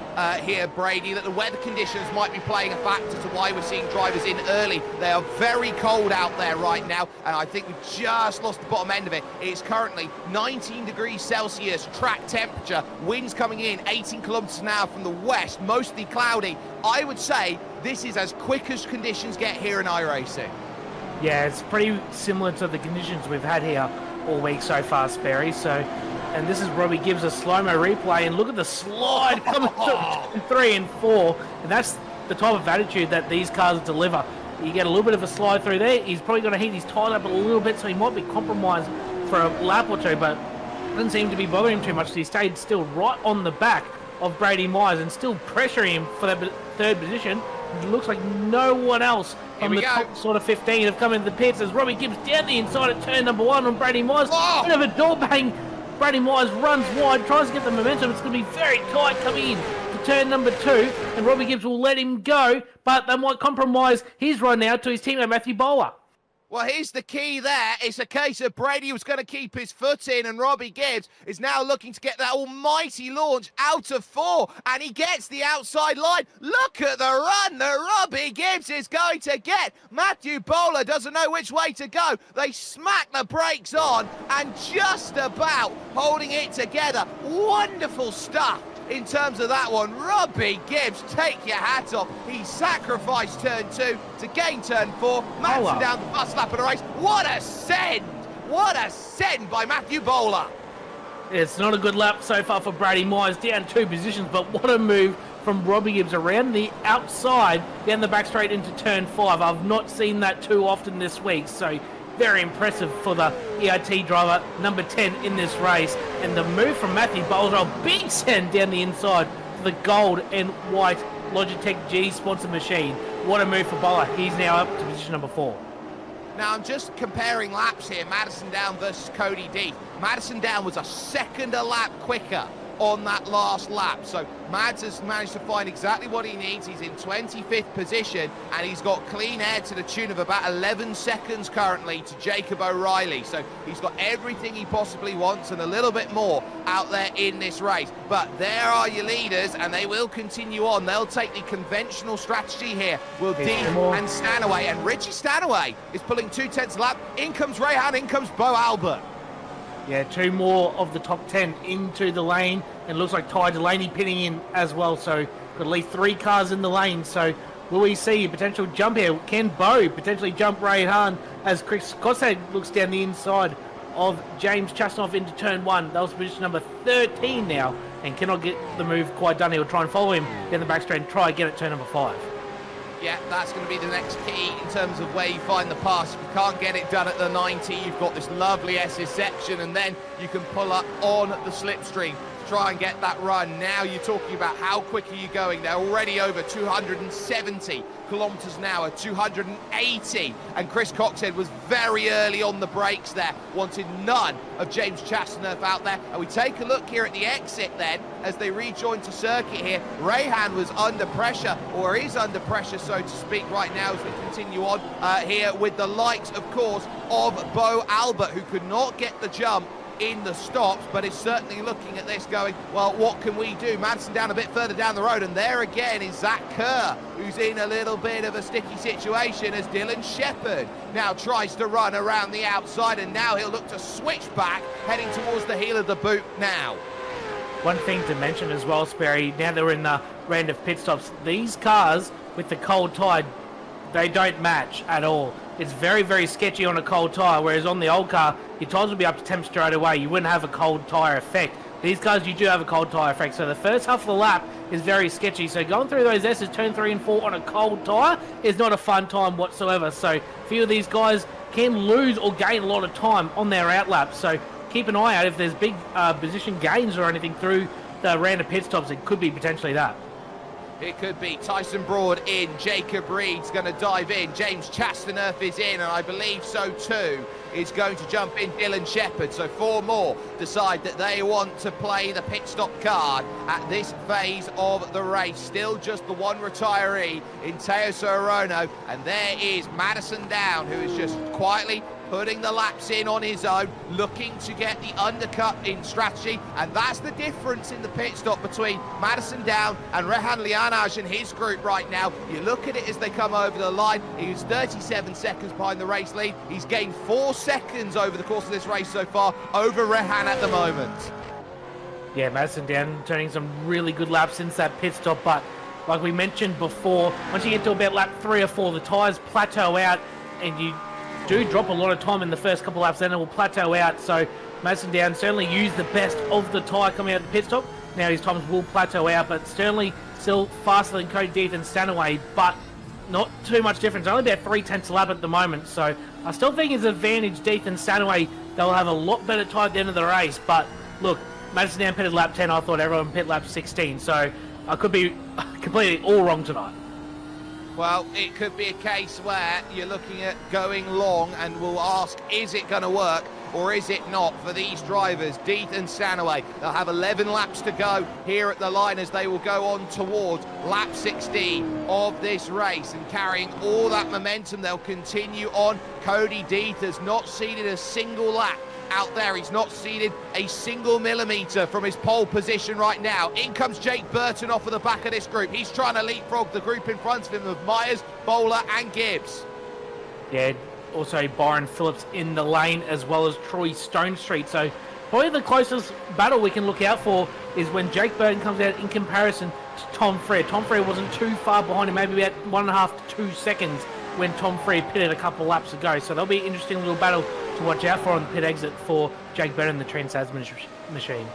here, Brady, that the weather conditions might be playing a factor to why we're seeing drivers in early. They are very cold out there right now, and I think we've just lost the bottom end of it. It's currently 19 degrees Celsius track temperature, winds coming in 18 kilometers an hour from the west, mostly cloudy. I would say this is as quick as conditions get here in iRacing. Yeah, it's pretty similar to the conditions we've had here all week so far, Sperry. So, and this is Robbie Gibbs a slow-mo replay, and look at the slide coming to 3 and 4, and that's the type of attitude that these cars deliver. You get a little bit of a slide through there. He's probably going to heat his tyre up a little bit, so he might be compromised for a lap or two, but doesn't seem to be bothering him too much. So he stayed still right on the back of Brady Myers and still pressuring him for that third position. It looks like no one else from the top sort of 15 have come into the pits as Robbie Gibbs down the inside at turn number 1 on Brady Myers. Bit of a door bang. Brady Myers runs wide, tries to get the momentum. It's going to be very tight coming in to turn number 2, and Robbie Gibbs will let him go, but they might compromise his run now to his teammate Matthew Bowler. Well, here's the key there. It's a case of Brady was going to keep his foot in, and Robbie Gibbs is now looking to get that almighty launch out of 4, and he gets the outside line. Look at the run that Robbie Gibbs is going to get. Matthew Bowler doesn't know which way to go. They smack the brakes on and just about holding it together. Wonderful stuff in terms of that one. Robbie Gibbs, take your hat off. He sacrificed turn 2 to gain turn 4. Madison down the first lap of the race. What a send! What a send by Matthew Bowler. It's not a good lap so far for Brady Myers, down 2 positions, but what a move from Robbie Gibbs around the outside, down the back straight into turn 5. I've not seen that too often this week, so very impressive for the EIT driver, number 10 in this race. And the move from Matthew Bowler, a big send down the inside for the gold and white Logitech G sponsor machine. What a move for Bowler. He's now up to position number 4. Now, I'm just comparing laps here, Madison Down versus Cody D. Madison Down was a second a lap quicker on that last lap. So Mads has managed to find exactly what he needs. He's in 25th position, and he's got clean air to the tune of about 11 seconds currently to Jacob O'Reilly. So he's got everything he possibly wants and a little bit more out there in this race. But there are your leaders, and they will continue on. They'll take the conventional strategy here. Will Dean and Stanaway, and Richie Stanaway is pulling 2/10 a lap. In comes Rayhan, in comes Bo Albert. Yeah, 2 more of the top 10 into the lane, and it looks like Ty Delaney pitting in as well, so got at least 3 cars in the lane. So will we see a potential jump here? Can Bo potentially jump Ray Hahn as Chris Cossade looks down the inside of James Chasnoff into turn 1? That was position number 13 now, and cannot get the move quite done. He'll try and follow him down the back straight and try again at turn number 5. Yeah, that's going to be the next key in terms of where you find the pass. If you can't get it done at the 90, you've got this lovely SS section, and then you can pull up on the slipstream to try and get that run. Now you're talking about how quick are you going. They're already over 270 kilometers an hour, 280, and Chris Coxhead was very early on the brakes there, wanted none of James Chastanoff out there. And we take a look here at the exit then as they rejoin to circuit here. Rayhan was under pressure, or is under pressure so to speak right now, as we continue on here with the likes of course of Bo Albert, who could not get the jump in the stops, but is certainly looking at this going, well, what can we do? Madison down a bit further down the road, and there again is Zach Kerr, who's in a little bit of a sticky situation as Dylan Shepherd now tries to run around the outside, and now he'll look to switch back, heading towards the heel of the boot now. One thing to mention as well, Sperry, now that we're in the round of pit stops, these cars with the cold tide, they don't match at all. It's very, very sketchy on a cold tyre, whereas on the old car, your tyres will be up to temp straight away. You wouldn't have a cold tyre effect. These cars, you do have a cold tyre effect. So the first half of the lap is very sketchy. So going through those S's, turn 3 and 4 on a cold tyre is not a fun time whatsoever. So a few of these guys can lose or gain a lot of time on their outlaps. So keep an eye out if there's big position gains or anything through the round of pit stops. It could be potentially that. It could be Tyson Broad in, Jacob Reed's going to dive in, James Chastanerf is in, and I believe so too is going to jump in Dylan Shepherd. So 4 more decide that they want to play the pit stop card at this phase of the race. Still just the one retiree in Teo Sorono, and there is Madison Down, who is just quietly putting the laps in on his own, looking to get the undercut in strategy, and that's the difference in the pit stop between Madison Down and Rehan Lianaj and his group right now. You look at it as they come over the line, he was 37 seconds behind the race lead. He's gained 4 seconds over the course of this race so far over Rehan at the moment. Yeah, Madison Down turning some really good laps since that pit stop, but like we mentioned before, once you get to about lap 3 or 4, the tyres plateau out and you do drop a lot of time in the first couple laps, then it will plateau out. So Madison Down certainly used the best of the tyre coming out of the pit stop. Now his times will plateau out, but certainly still faster than Cody Deeth and Stanaway, but not too much difference. Only about 3/10 a lap at the moment. So I still think his advantage, Deeth and Stanaway, they'll have a lot better tyre at the end of the race. But look, Madison Down pitted lap 10. I thought everyone pit lap 16. So I could be completely all wrong tonight. Well, it could be a case where you're looking at going long and we'll ask, is it going to work or is it not for these drivers, Deeth and Stanaway? They'll have 11 laps to go here at the line as they will go on towards lap 16 of this race, and carrying all that momentum, they'll continue on. Cody Deeth has not ceded a single lap out there. He's not ceded a single millimetre from his pole position right now. In comes Jake Burton off of the back of this group. He's trying to leapfrog the group in front of him of Myers, Bowler and Gibbs. Yeah, also Byron Phillips in the lane, as well as Troy Stonestreet. So probably the closest battle we can look out for is when Jake Burton comes out in comparison to Tom Frere. Tom Frere wasn't too far behind him, maybe about 1.5 to 2 seconds when Tom Frere pitted a couple of laps ago. So there'll be an interesting little battle to watch out for on the pit exit for Jake Burton and the Trans-Tasman machine.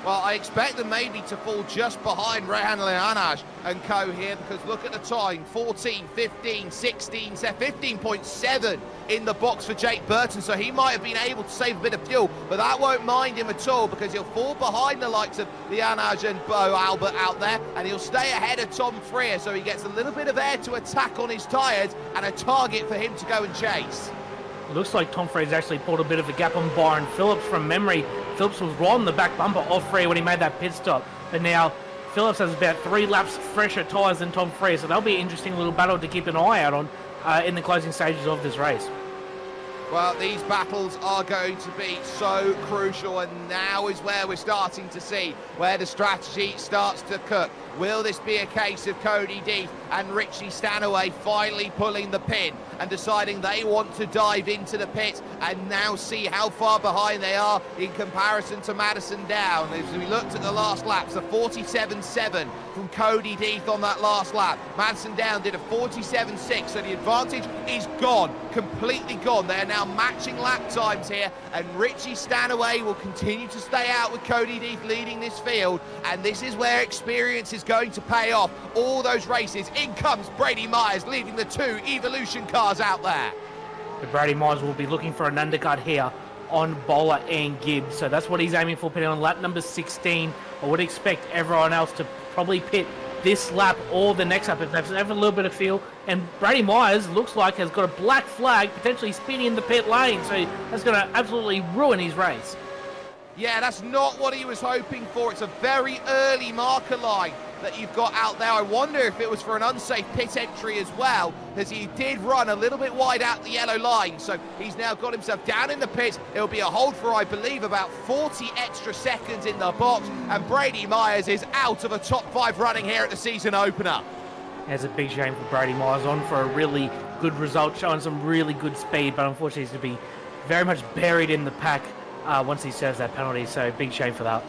Well, I expect them maybe to fall just behind Rehan Lianaj and co here, because look at the time, 14, 15, 16, 15.7 in the box for Jake Burton, so he might have been able to save a bit of fuel, but that won't mind him at all, because he'll fall behind the likes of Lianaj and Bo Albert out there, and he'll stay ahead of Tom Frere, so he gets a little bit of air to attack on his tyres and a target for him to go and chase. It looks like Tom Frere's actually pulled a bit of a gap on Byron Phillips from memory. Phillips was right on the back bumper of Frere when he made that pit stop, but now Phillips has about 3 laps fresher tyres than Tom Frere, so that'll be an interesting little battle to keep an eye out on in the closing stages of this race. Well, these battles are going to be so crucial, and now is where we're starting to see where the strategy starts to cook. Will this be a case of Cody Deeth and Richie Stanaway finally pulling the pin and deciding they want to dive into the pit and now see how far behind they are in comparison to Madison Down? As we looked at the last laps, a 47.7 from Cody Deeth on that last lap. Madison Down did a 47.6, so the advantage is gone, completely gone. They are now matching lap times here, and Richie Stanaway will continue to stay out with Cody Deeth leading this field, and this is where experience is going to pay off all those races. In comes Brady Myers leading the 2 Evolution cars out there. But Brady Myers will be looking for an undercut here on Bowler and Gibbs, so that's what he's aiming for, pitting on lap number 16. I would expect everyone else to probably pit this lap or the next lap if they have a little bit of feel. And Brady Myers looks like has got a black flag potentially spinning in the pit lane, so that's going to absolutely ruin his race. Yeah, that's not what he was hoping for. It's a very early marker line that you've got out there. I wonder if it was for an unsafe pit entry as well, as he did run a little bit wide out the yellow line. So he's now got himself down in the pit. It'll be a hold for, I believe, about 40 extra seconds in the box. And Brady Myers is out of a top 5 running here at the season opener. It's a big shame for Brady Myers, on for a really good result, showing some really good speed, but unfortunately he's going to be very much buried in the pack once he serves that penalty, so big shame for that.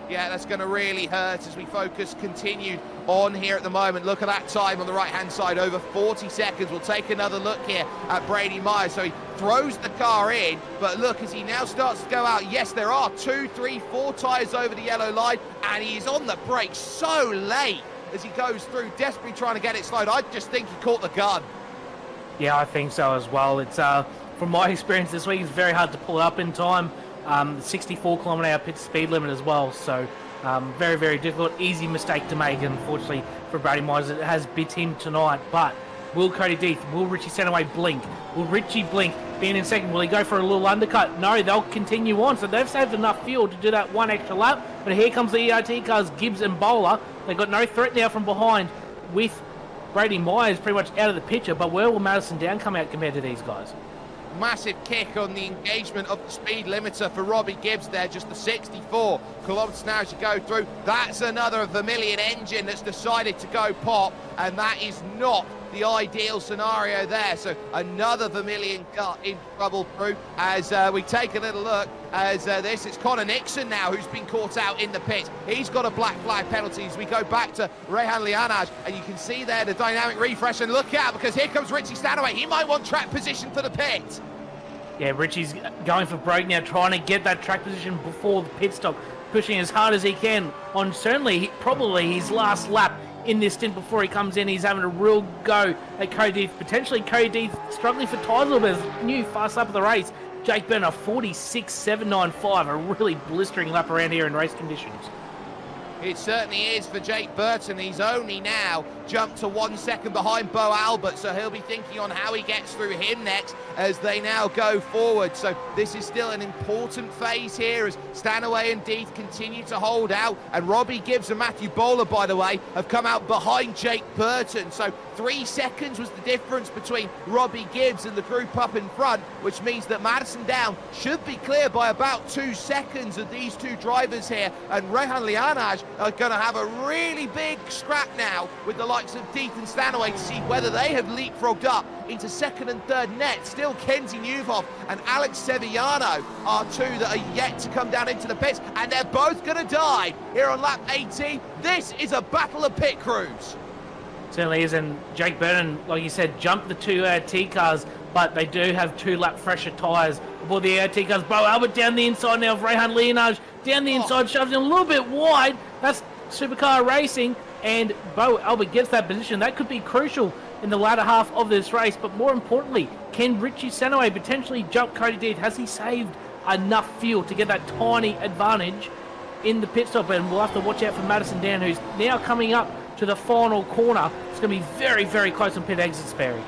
Yeah, that's going to really hurt as we focus continued on here at the moment. Look at that time on the right-hand side, over 40 seconds. We'll take another look here at Brady Myers. So he throws the car in, but look, as he now starts to go out, yes, there are 2, 3, 4 tyres over the yellow line, and he's on the brakes so late as he goes through, desperately trying to get it slowed. I just think he caught the gun. Yeah, I think so as well. It's from my experience this week, it's very hard to pull it up in time. 64 km/h pit speed limit as well, so Very, very difficult, easy mistake to make. Unfortunately for Brady Myers, it has bit him tonight. But will Cody Death, will Richie Stanaway blink? Will Richie blink? Being in second, will he go for a little undercut? No, they'll continue on. So they've saved enough fuel to do that one extra lap. But here comes the ERT cars, Gibbs and Bowler. They've got no threat now from behind with Brady Myers pretty much out of the picture. But where will Madison Down come out compared to these guys? Massive kick on the engagement of the speed limiter for Robbie Gibbs there, just the 64 kilometres an hour as you go through. That's another Vermilion engine that's decided to go pop, and that is not the ideal scenario there. So another Vermilion car in trouble through as we take a little look as it's Connor Nixon now who's been caught out in the pits. He's got a black flag penalty as we go back to Rehan Lianaj, and you can see there the dynamic refresh, and look out because here comes Richie Stanaway. He might want track position for the pit. Yeah, Richie's going for broke now, trying to get that track position before the pit stop, pushing as hard as he can on probably his last lap in this stint before he comes in. He's having a real go at Cody Death. Potentially Cody Death struggling for tyres a little bit. New fast lap of the race. Jake Burner 46.795, a really blistering lap around here in race conditions. It certainly is for Jake Burton. He's only now jumped to 1 second behind Bo Albert, so he'll be thinking on how he gets through him next as they now go forward. So this is still an important phase here as Stanaway and Death continue to hold out, and Robbie Gibbs and Matthew Bowler, by the way, have come out behind Jake Burton. So 3 seconds was the difference between Robbie Gibbs and the group up in front, which means that Madison Down should be clear by about 2 seconds of these two drivers here, and Rehan Lianaj are going to have a really big scrap now with the likes of Death and Stanaway to see whether they have leapfrogged up into second and third net. Still Kenzie Newhoff and Alex Sevillano are two that are yet to come down into the pits, and they're both going to die here on lap 18. This is a battle of pit crews. Certainly is, and Jake Burton, like you said, jumped the two T cars, but they do have 2 lap fresher tyres aboard the T cars. Bo Albert down the inside now of Rehan Lianaj, down the inside, shoves him a little bit wide. That's Supercar Racing, and Bo Albert gets that position. That could be crucial in the latter half of this race, but more importantly, can Richie Stanaway potentially jump Cody Death? Has he saved enough fuel to get that tiny advantage in the pit stop? And we'll have to watch out for Madison Down, who's now coming up to the final corner. It's going to be very, very close on pit exits, Barry.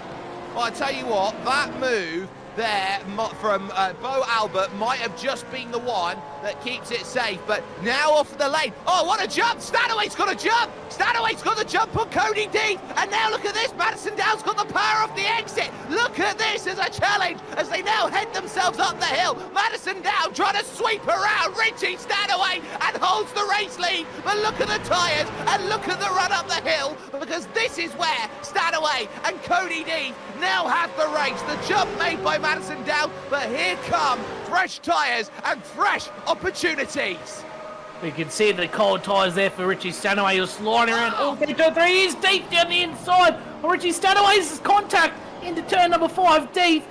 Well, I tell you what, that move there from Bo Albert might have just been the one that keeps it safe, but now off the lane. Oh, what a jump! Stanaway's got a jump! Stanaway's got the jump on Cody Death, and now look at this, Madison Down's got the power off the exit. Look at this as a challenge as they now head themselves up the hill. Madison Down trying to sweep around Richie Stanaway and holds the race lead, but look at the tyres and look at the run up the hill, because this is where Stanaway and Cody Death now have the race. The jump made by Madison Down, but here come fresh tyres and fresh opportunities. We can see the cold tyres there for Richie Stanaway. He was sliding around. Oh, 3, 2, 3. He's deep down the inside. Oh, Richie Stanaway's contact into turn number 5. Deep.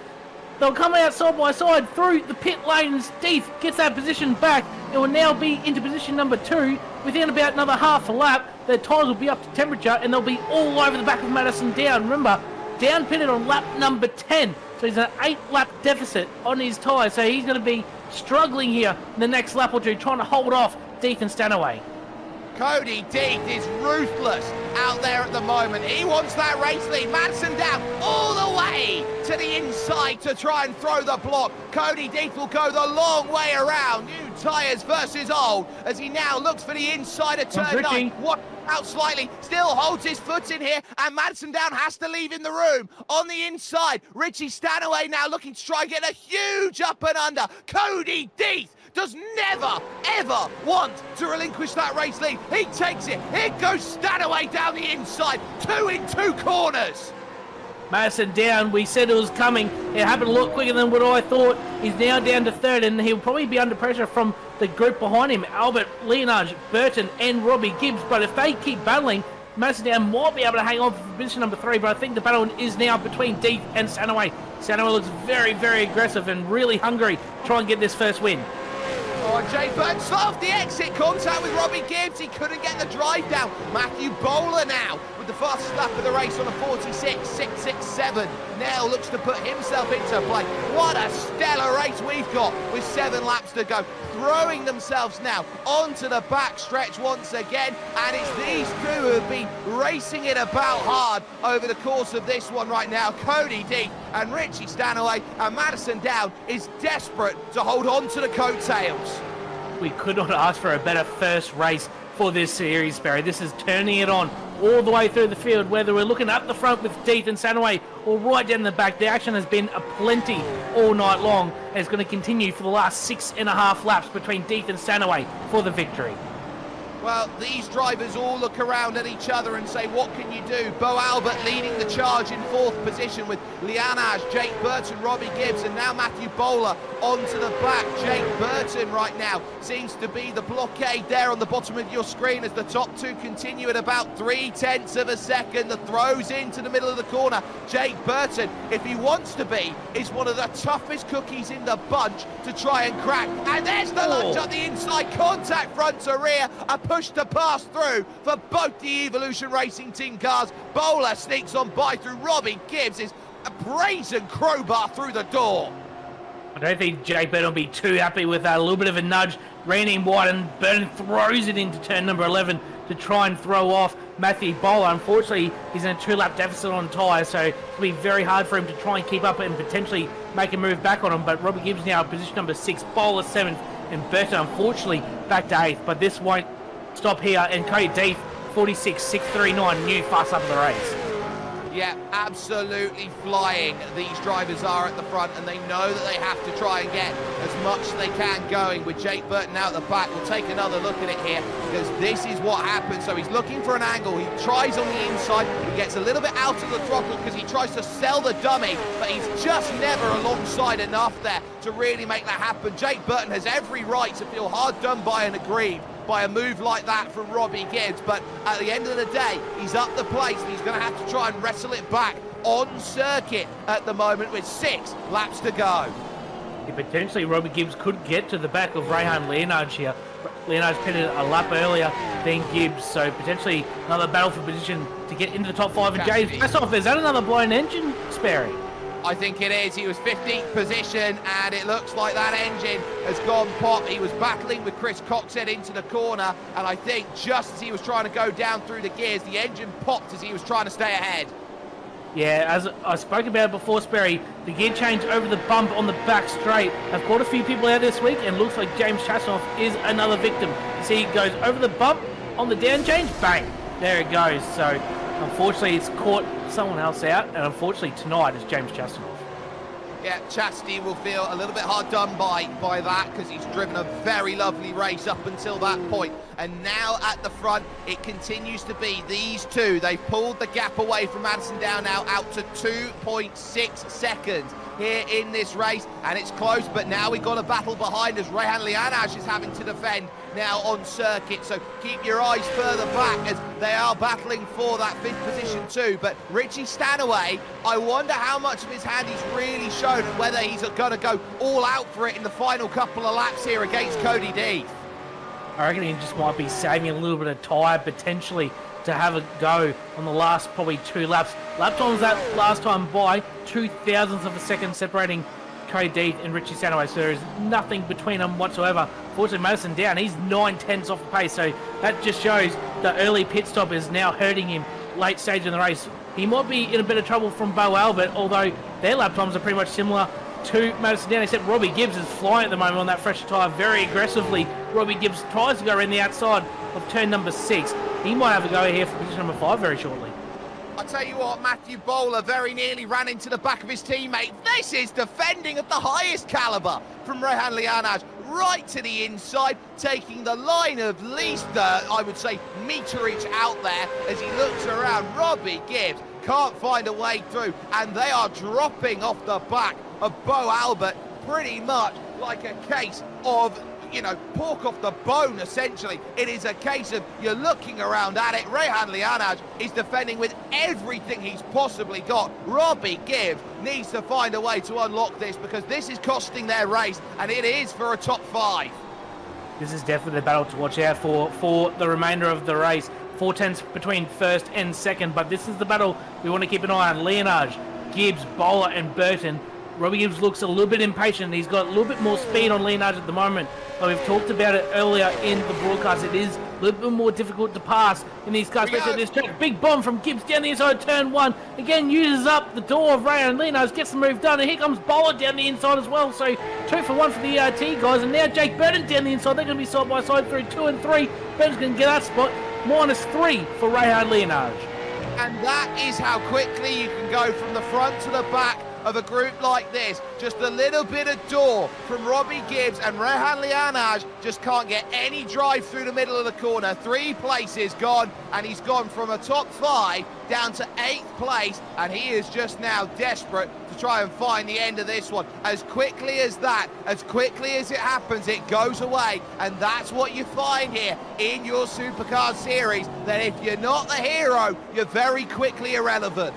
They'll come out side by side through the pit lanes. Deep gets that position back. It will now be into position number 2 within about another half a lap. Their tyres will be up to temperature, and they'll be all over the back of Madison Down. Remember, Down pitted on lap number 10. So he's an 8-lap deficit on his tyres. So he's going to be struggling here in the next lap or two, trying to hold off Death and Stanaway. Cody Death is ruthless out there at the moment. He wants that race lead. Madison Down all the way to the inside to try and throw the block. Cody Death will go the long way around. New tyres versus old as he now looks for the inside of turn 9. What? Out slightly, still holds his foot in here, and Madison Down has to leave in the room. On the inside, Richie Stanaway now looking to try and get a huge up and under. Cody Death does never, ever want to relinquish that race lead. He takes it. Here goes Stanaway down the inside. 2 in 2 corners. Madison Down, we said it was coming. It happened a lot quicker than what I thought. He's now down to 3rd, and he'll probably be under pressure from the group behind him, Albert, Lianaj, Burton, and Robbie Gibbs. But if they keep battling, Madison Down might be able to hang on for position number 3, but I think the battle is now between Death and Stanaway. Stanaway looks very, very aggressive and really hungry to try and get this first win. Oh, on, Jay Burton off the exit, contact with Robbie Gibbs. He couldn't get the drive down. Matthew Bowler now with the fastest lap of the race on a 46.667. Now looks to put himself into play. What a stellar race we've got with 7 laps to go. Throwing themselves now onto the back stretch once again. And it's these two who have been racing it about hard over the course of this one right now. Cody Deep and Richie Stanaway, and Madison Down is desperate to hold on to the coattails. We could not ask for a better first race for this series, Barry. This is turning it on all the way through the field, whether we're looking up the front with Deeth and Stanaway or right down the back. The action has been aplenty all night long, and it's going to continue for the last 6.5 laps between Deeth and Stanaway for the victory. Well, these drivers all look around at each other and say, what can you do? Bo Albert leading the charge in 4th position with Lianage, Jake Burton, Robbie Gibbs, and now Matthew Bowler onto the back. Jake Burton right now seems to be the blockade there on the bottom of your screen as the top two continue at about 0.3 of a second. The throws into the middle of the corner. Jake Burton, if he wants to be, is one of the toughest cookies in the bunch to try and crack. And there's the lunge on the inside, contact front to rear, a push to pass through for both the Evolution Racing Team cars. Bowler sneaks on by through Robbie Gibbs, is a brazen crowbar through the door. I don't think Jake Burton will be too happy with that. A little bit of a nudge, ran in wide, and Burton throws it into turn number 11 to try and throw off Matthew Bowler. Unfortunately, he's in a 2-lap deficit on tyres, so it'll be very hard for him to try and keep up and potentially make a move back on him. But Robbie Gibbs now in position number 6, Bowler 7th, and Burton unfortunately back to 8th. But this won't stop here, and Cody Deeth, 46.639, new fast up of the race. Yeah, absolutely flying. These drivers are at the front, and they know that they have to try and get as much as they can going. With Jake Burton out the back, we'll take another look at it here, because this is what happens. So he's looking for an angle. He tries on the inside. He gets a little bit out of the throttle because he tries to sell the dummy, but he's just never alongside enough there to really make that happen. Jake Burton has every right to feel hard done by and aggrieved by a move like that from Robbie Gibbs, but at the end of the day, he's up the place and he's going to have to try and wrestle it back on circuit at the moment with 6 laps to go. Yeah, potentially Robbie Gibbs could get to the back of Rehan Lianage here. Lianage pitted a lap earlier than Gibbs, so potentially another battle for position to get into the top 5. And James, first off, is that another blown engine, Sperry? I think it is. He was 15th position, and it looks like that engine has gone pop. He was battling with Chris Coxhead into the corner, and I think just as he was trying to go down through the gears, the engine popped as he was trying to stay ahead. Yeah, as I spoke about it before, Sperry, the gear change over the bump on the back straight have caught a few people out this week, and looks like James Chasnoff is another victim. You see, he goes over the bump on the down change, bang, there it goes. So unfortunately, it's caught someone else out, and unfortunately tonight is James Chasnoff. Yeah, Chastity will feel a little bit hard done by that, because he's driven a very lovely race up until that point. And now at the front, it continues to be these two. They've pulled the gap away from Madison Down now out to 2.6 seconds here in this race, and it's close, but now we've got a battle behind us. Rehan Lianage is having to defend now on circuit, so keep your eyes further back as they are battling for that 5th position too. But Richie Stanaway, I wonder how much of his hand he's really shown, and whether he's going to go all out for it in the final couple of laps here against Cody Deeth. I reckon he just might be saving a little bit of tyre potentially to have a go on the last probably 2 laps. Lap times that last time by 0.02 of a second separating Cody Deeth and Richie Stanaway, so there is nothing between them whatsoever. Fortunately, Madison Down, he's 9/10 off the pace, so that just shows the early pit stop is now hurting him late stage in the race. He might be in a bit of trouble from Bo Albert, although their lap times are pretty much similar to Madison Down, except Robbie Gibbs is flying at the moment on that fresh tyre very aggressively. Robbie Gibbs tries to go around the outside of turn number 6. He might have a go here for position number 5 very shortly. I tell you what, Matthew Bowler very nearly ran into the back of his teammate. This is defending at the highest caliber from Rehan Lianage, right to the inside, taking the line of least, I would say, meterage out there as he looks around. Robbie Gibbs can't find a way through, and they are dropping off the back of Bo Albert pretty much like a case of, you know, pork off the bone, essentially. It is a case of you're looking around at it. Rehan Lianage is defending with everything he's possibly got. Robbie Gibbs needs to find a way to unlock this, because this is costing their race, and it is for a top 5. This is definitely the battle to watch out for the remainder of the race. 4 tenths between first and second, but this is the battle we want to keep an eye on. Leonage, Gibbs, Bowler, and Burton. Robbie Gibbs looks a little bit impatient. He's got a little bit more speed on Leonage at the moment. But we've talked about it earlier in the broadcast. It is a little bit more difficult to pass in these cars. This big bomb from Gibbs down the inside, turn 1. Again, uses up the door of Ray, and Leonage gets the move done. And here comes Bowler down the inside as well. So 2 for 1 for the ERT guys. And now Jake Burton down the inside. They're going to be side by side through 2 and 3. Burton's going to get that spot. -3 for Rayhard Leonage. And that is how quickly you can go from the front to the back of a group like this. Just a little bit of door from Robbie Gibbs, and Rehan Lianaj just can't get any drive through the middle of the corner. 3 places gone, and he's gone from a top 5 down to 8th place, and he is just now desperate to try and find the end of this one. As quickly as that, as quickly as it happens, it goes away, and that's what you find here in your Supercars series, that if you're not the hero, you're very quickly irrelevant.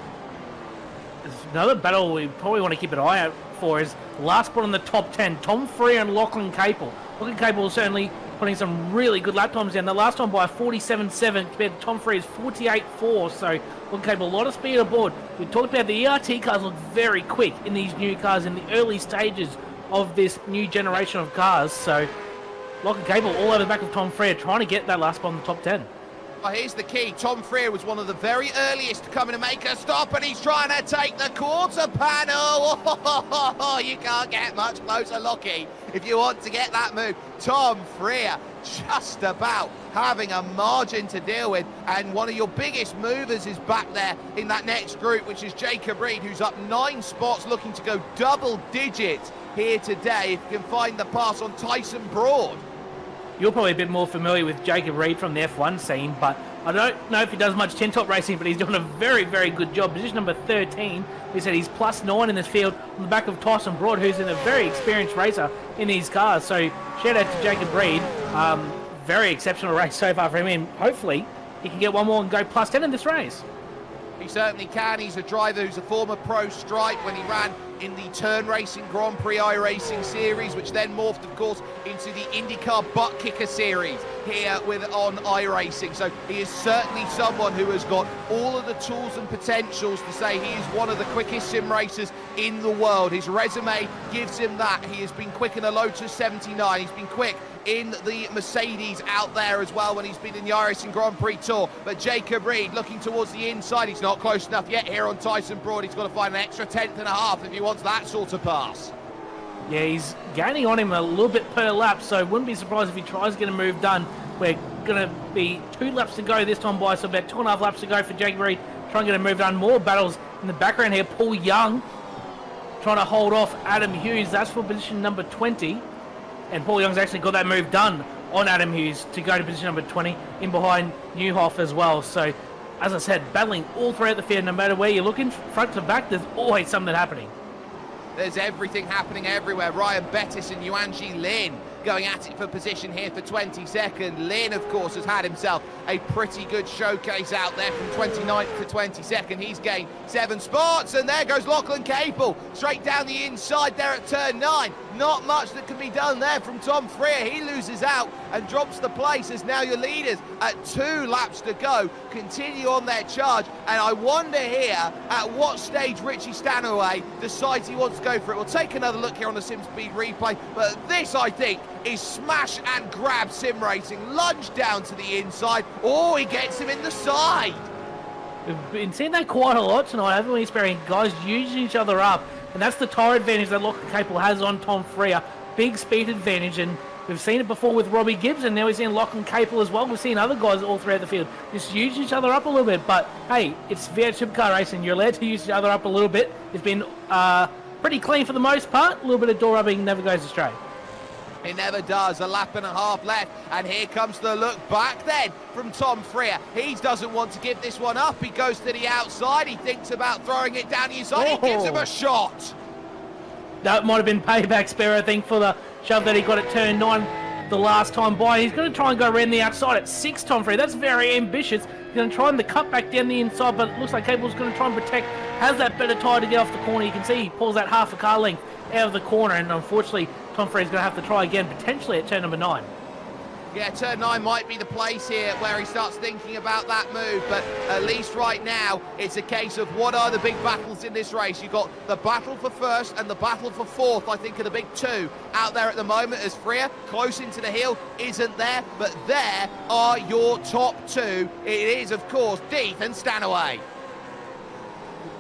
Another battle we probably want to keep an eye out for is last spot on the top 10, Tom Freer and Lachlan Capel. Lachlan Capel is certainly putting some really good lap times down. The last time by 47.7 compared to Tom Freer's 48.4, so Lachlan Capel, a lot of speed aboard. We talked about the ERT cars look very quick in these new cars in the early stages of this new generation of cars, so Lachlan Capel all over the back of Tom Freer trying to get that last spot on the top 10. Well, here's the key. Tom Freer was one of the very earliest to come in and make a stop, and he's trying to take the quarter panel. Oh, you can't get much closer, Lockie, if you want to get that move. Tom Freer just about having a margin to deal with, and one of your biggest movers is back there in that next group, which is Jacob Reed, who's up 9 spots, looking to go double digits here today if you can find the pass on Tyson Broad. You're probably a bit more familiar with Jacob Reed from the F1 scene, but I don't know if he does much 10-top racing, but he's doing a very, very good job. Position number 13, we said he's +9 in this field on the back of Tyson Broad, who's a very experienced racer in these cars. So shout out to Jacob Reed. Very exceptional race so far for him, and hopefully he can get one more and go +10 in this race. He certainly can. He's a driver who's a former pro stripe when he ran in the Turn Racing Grand Prix iRacing series, which then morphed, of course, into the IndyCar Butt Kicker series here on iRacing. So he is certainly someone who has got all of the tools and potentials to say he is one of the quickest sim racers in the world. His resume gives him that. He has been quick in a Lotus 79. He's been quick in the Mercedes out there as well when he's been in the iRacing Grand Prix Tour. But Jacob Reed looking towards the inside. He's not close enough yet here on Tyson Broad. He's got to find an extra 1/10.5 if he wants that sort of pass. Yeah, he's gaining on him a little bit per lap, so wouldn't be surprised if he tries to get a move done. We're going to be 2 laps to go this time by, so about 2.5 laps to go for Jacob Reed. Trying to get a move done. More battles in the background here. Paul Young trying to hold off Adam Hughes. That's for position number 20. And Paul Young's actually got that move done on Adam Hughes to go to position number 20 in behind Newhoff as well. So, as I said, battling all throughout the field, no matter where you're looking, front to back, there's always something happening. There's everything happening everywhere. Ryan Bettis and Yuanji Lin going at it for position here for 22nd. Lin, of course, has had himself a pretty good showcase out there from 29th to 22nd. He's gained 7 spots, and there goes Lachlan Capel straight down the inside there at turn 9. Not much that can be done there from Tom Freer. He loses out and drops the place as now your leaders at 2 laps to go continue on their charge. And I wonder here at what stage Richie Stanaway decides he wants to go for it. We'll take another look here on the Sim Speed replay, but this, I think, is smash and grab sim racing. Lunge down to the inside. Oh, he gets him in the side. We've been seeing that quite a lot tonight, haven't we, Sperry? Guys using each other up, and that's the tyre advantage that Lachlan Capel has on Tom Freer. Big speed advantage, and we've seen it before with Robbie Gibbs, and now we're seeing Lachlan Capel as well. We've seen other guys all throughout the field just use each other up a little bit, but hey, it's V8 Supercar racing. You're allowed to use each other up a little bit. It's been pretty clean for the most part. A little bit of door rubbing never goes astray. It never does. 1.5 laps left, and here comes the look back then from Tom Freer. He doesn't want to give this one up. He goes to the outside. He thinks about throwing it down the inside. He gives him a shot. That might have been payback, Spare, I think, for the shove that he got at turn 9 the last time by. He's going to try and go around the outside at 6, Tom Freer. That's very ambitious. He's going to try and the cut back down the inside, but it looks like Capel's going to try and protect. Has that better tyre to get off the corner. You can see he pulls that half a car length out of the corner, and unfortunately Tom Freer's going to have to try again, potentially at turn number 9. Yeah, turn 9 might be the place here where he starts thinking about that move, but at least right now, it's a case of what are the big battles in this race. You've got the battle for first and the battle for fourth, I think, are the big two out there at the moment, as Freya, close into the hill, isn't there, but there are your top two. It is, of course, Deeth and Stanaway.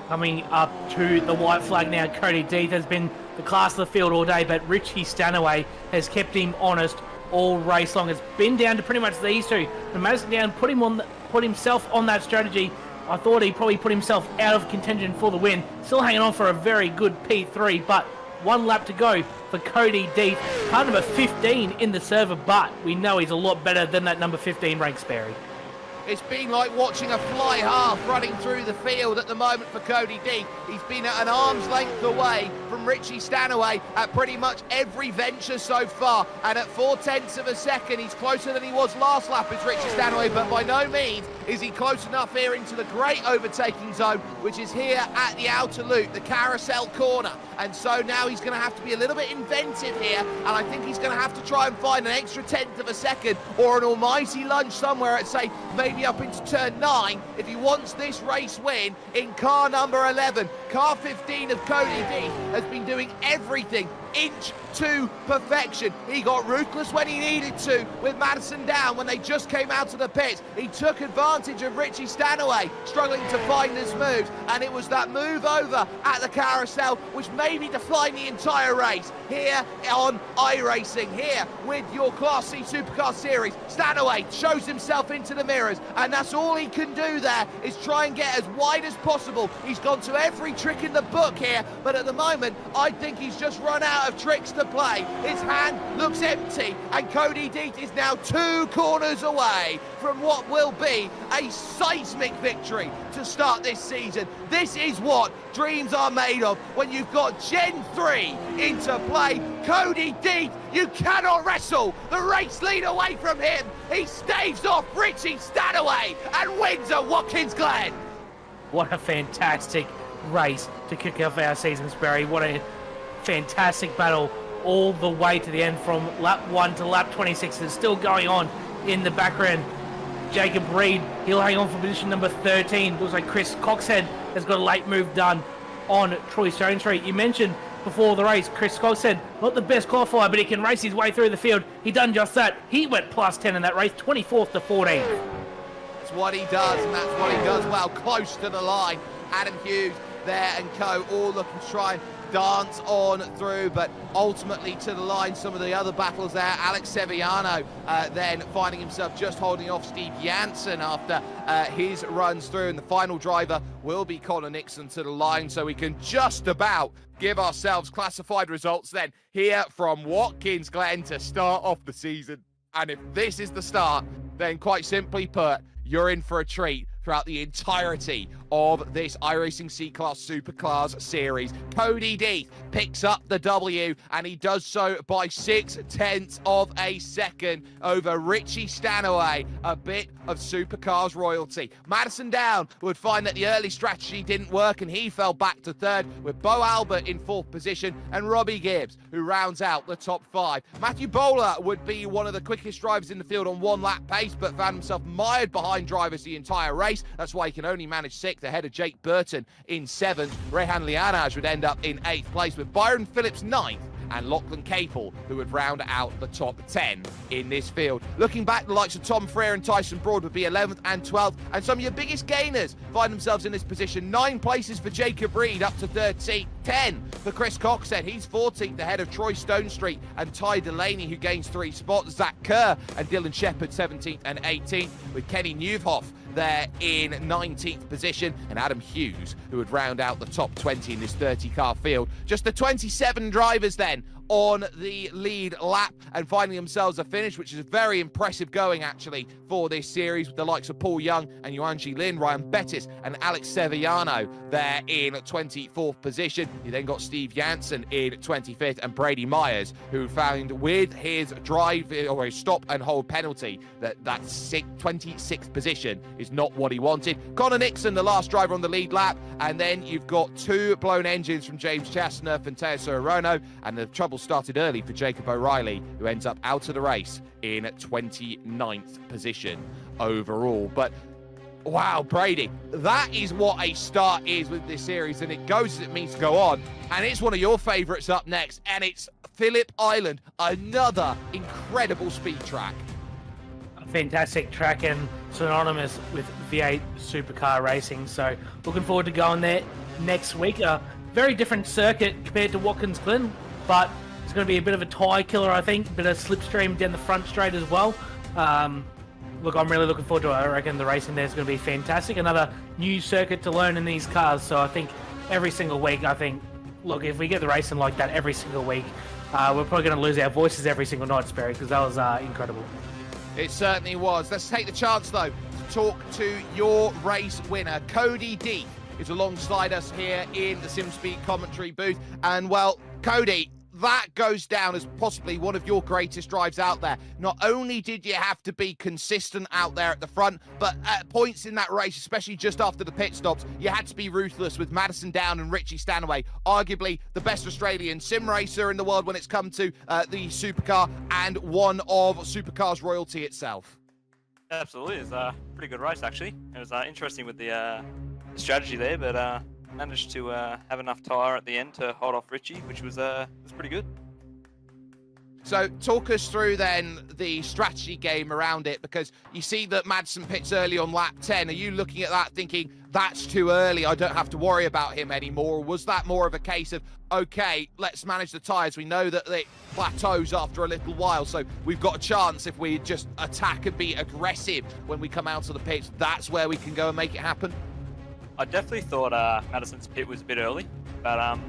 Coming up to the white flag now, Cody Deeth has been the class of the field all day, but Richie Stanaway has kept him honest all race long. It's been down to pretty much these two. And Madison down put himself on that strategy. I thought he probably put himself out of contention for the win. Still hanging on for a very good P3, but 1 lap to go for Cody Deeth. Car number 15 in the server, but we know he's a lot better than that number 15 ranked Sperry. It's been like watching a fly half running through the field at the moment for Cody Deeth. He's been at an arm's length away from Richie Stanaway at pretty much every venture so far. And at 0.4 of a second, he's closer than he was last lap as Richie Stanaway, but by no means is he close enough here into the great overtaking zone, which is here at the outer loop, the carousel corner. And so now he's going to have to be a little bit inventive here, and I think he's going to have to try and find an extra 1/10 of a second or an almighty lunge somewhere at, say, maybe up into turn 9 if he wants this race win in car number 11. Car 15 of Cody Deeth has been doing everything inch to perfection. He got ruthless when he needed to with Madison down when they just came out of the pits. He took advantage of Richie Stanaway struggling to find his moves, and it was that move over at the carousel which maybe defined the entire race here on iRacing, here with your Class C Supercars Series. Stanaway shows himself into the mirrors, and that's all he can do there is try and get as wide as possible. He's gone to every trick in the book here, but at the moment I think he's just run out of tricks to play. His hand looks empty, and Cody Deeth is now 2 corners away from what will be a seismic victory to start this season. This is what dreams are made of when you've got Gen 3 into play. Cody Deeth, you cannot wrestle the race lead away from him. He staves off Richie Stanaway and wins at Watkins Glen. What a fantastic race to kick off our season, Sperry. What a fantastic battle all the way to the end from lap 1 to lap 26. It's still going on in the background. Jacob Reed, he'll hang on for position number 13. Looks like Chris Coxhead has got a late move done on Troy Stone Street. You mentioned before the race, Chris Coxhead, not the best qualifier, but he can race his way through the field. He done just that. He went plus 10 in that race, 24th to 14th. That's what he does, and that's what he does well, close to the line. Adam Hughes there and co, all looking to try and dance on through, but ultimately to the line. Some of the other battles there, Alex Sevillano then finding himself just holding off Steve Janssen after his runs through, and the final driver will be Connor Nixon to the line, so we can just about give ourselves classified results then here from Watkins Glen to start off the season. And if this is the start, then quite simply put, you're in for a treat throughout the entirety of this iRacing C-Class Supercars Series. Cody Deeth picks up the W, and he does so by 0.6 of a second over Richie Stanaway, a bit of Supercars royalty. Madison Down would find that the early strategy didn't work, and he fell back to 3rd, with Bo Albert in 4th position, and Robbie Gibbs, who rounds out the top 5. Matthew Bowler would be one of the quickest drivers in the field on 1 lap pace, but found himself mired behind drivers the entire race. That's why he can only manage 6th, ahead of Jake Burton in 7th. Rehan Lianaj would end up in 8th place, with Byron Phillips 9th, and Lachlan Capel, who would round out the top 10 in this field. Looking back, the likes of Tom Freer and Tyson Broad would be 11th and 12th, and some of your biggest gainers find themselves in this position. 9 places for Jacob Reed, up to 3rd seat. 10 for Chris Coxhead, he's 14th, ahead of Troy Stone Street and Ty Delaney, who gains 3 spots. Zach Kerr and Dylan Shepherd 17th and 18th, with Kenny Newhoff there in 19th position, and Adam Hughes, who would round out the top 20 in this 30-car field. Just the 27 drivers then on the lead lap and finding themselves a finish, which is very impressive going actually for this series, with the likes of Paul Young and Yuanji Lin, Ryan Bettis and Alex Sevillano there in 24th position. You then got Steve Janssen in 25th, and Brady Myers, who found with his drive or his stop and hold penalty that 26th position is not what he wanted. Connor Nixon, the last driver on the lead lap, and then you've got 2 blown engines from James Chastner and Teo Sorono, and the trouble started early for Jacob O'Reilly, who ends up out of the race in 29th position overall. But wow, Brady, that is what a start is with this series, and it goes as it means to go on. And it's one of your favourites up next, and it's Phillip Island, another incredible speed track. A fantastic track and synonymous with V8 supercar racing. So looking forward to going there next week. A very different circuit compared to Watkins Glen, but it's going to be a bit of a tyre killer, I think. A bit of slipstream down the front straight as well. Look, I'm really looking forward to it. I reckon the racing there is going to be fantastic. Another new circuit to learn in these cars. So I think every single week, look, if we get the racing like that every single week, we're probably going to lose our voices every single night, Sperry, because that was incredible. It certainly was. Let's take the chance, though, to talk to your race winner. Cody Deek is alongside us here in the SimSpeed commentary booth. And, well, Cody, that goes down as possibly one of your greatest drives out there. Not only did you have to be consistent out there at the front, but at points in that race, especially just after the pit stops, you had to be ruthless with Madison Down and Richie Stanaway, arguably the best Australian sim racer in the world when it's come to the supercar, and one of Supercars royalty itself. Absolutely, it was a pretty good race actually. It was interesting with the strategy there, but managed to have enough tyre at the end to hold off Richie, which was pretty good. So talk us through then the strategy game around it, because you see that Madsen pits early on lap 10. Are you looking at that thinking, that's too early, I don't have to worry about him anymore? Or was that more of a case of, okay, let's manage the tyres. We know that it plateaus after a little while, so we've got a chance if we just attack and be aggressive when we come out of the pits. That's where we can go and make it happen? I definitely thought Madison's pit was a bit early, but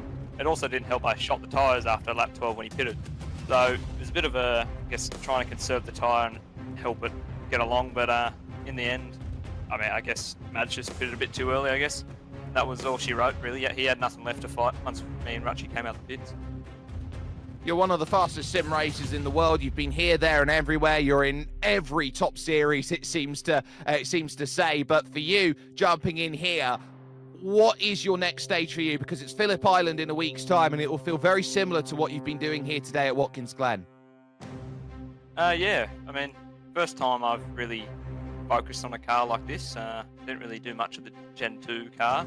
it also didn't help. I shot the tyres after lap 12 when he pitted. So it was a bit of I guess, trying to conserve the tyre and help it get along. But in the end, I guess Mads just pitted a bit too early, I guess. That was all she wrote, really. He had nothing left to fight once me and Ratchie came out the pits. You're one of the fastest sim racers in the world. You've been here, there, and everywhere. You're in every top series, it seems to say. But for you, jumping in here, what is your next stage for you? Because it's Phillip Island in a week's time, and it will feel very similar to what you've been doing here today at Watkins Glen. Yeah, first time I've really focused on a car like this. Didn't really do much of the Gen 2 car,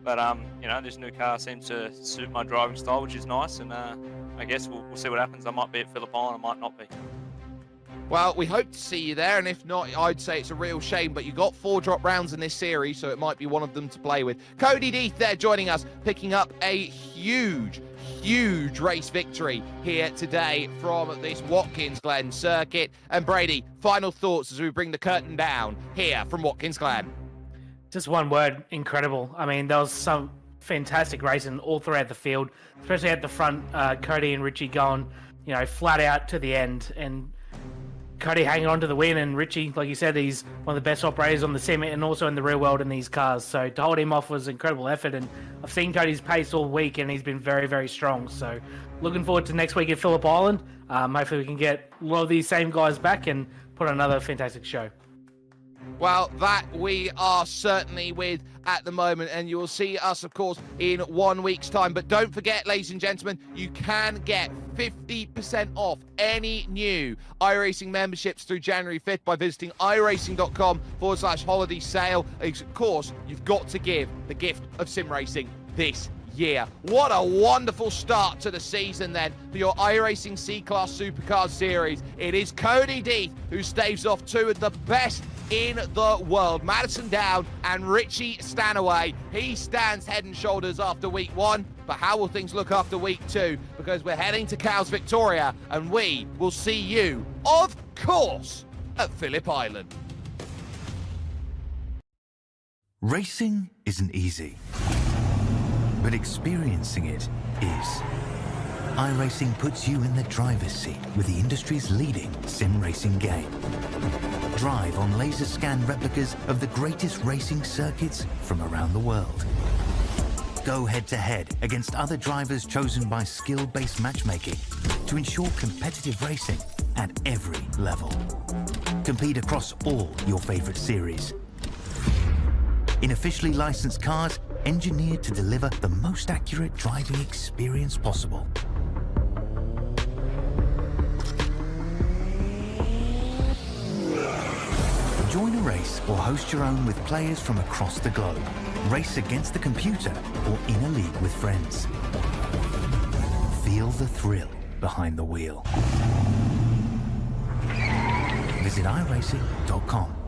but this new car seems to suit my driving style, which is nice. And I guess we'll see what happens. I might be at Phillip Island, I might not be. Well, we hope to see you there, and if not, I'd say it's a real shame, but you got 4 drop rounds in this series, so it might be one of them to play with. Cody Deeth there joining us, picking up a huge race victory here today from this Watkins Glen circuit. And Brady, final thoughts as we bring the curtain down here from Watkins Glen. Just one word, incredible. There was some fantastic racing all throughout the field, especially at the front. Cody and Richie going, flat out to the end, and Cody hanging on to the win, and Richie, like you said, he's one of the best operators on the sim and also in the real world in these cars. So to hold him off was incredible effort, and I've seen Cody's pace all week, and he's been very, very strong. So looking forward to next week at Phillip Island. Hopefully we can get a lot of these same guys back and put on another fantastic show. Well, that we are certainly with at the moment, and you will see us, of course, in 1 week's time. But don't forget, ladies and gentlemen, you can get 50% off any new iRacing memberships through January 5th by visiting iRacing.com/holiday sale. Of course, you've got to give the gift of sim racing this year. What a wonderful start to the season then for your iRacing C-Class Supercars Series. It is Cody Deeth who staves off 2 of the best in the world, Madison Down and Richie Stanaway. He stands head and shoulders after week 1, but how will things look after week 2? Because we're heading to Cows Victoria, and we will see you, of course, at Phillip Island. Racing isn't easy, but experiencing it is. iRacing puts you in the driver's seat with the industry's leading sim racing game. Drive on laser scan replicas of the greatest racing circuits from around the world. Go head to head against other drivers chosen by skill-based matchmaking to ensure competitive racing at every level. Compete across all your favorite series. In officially licensed cars, engineered to deliver the most accurate driving experience possible. iRace or host your own with players from across the globe. Race against the computer or in a league with friends. Feel the thrill behind the wheel. Visit iRacing.com.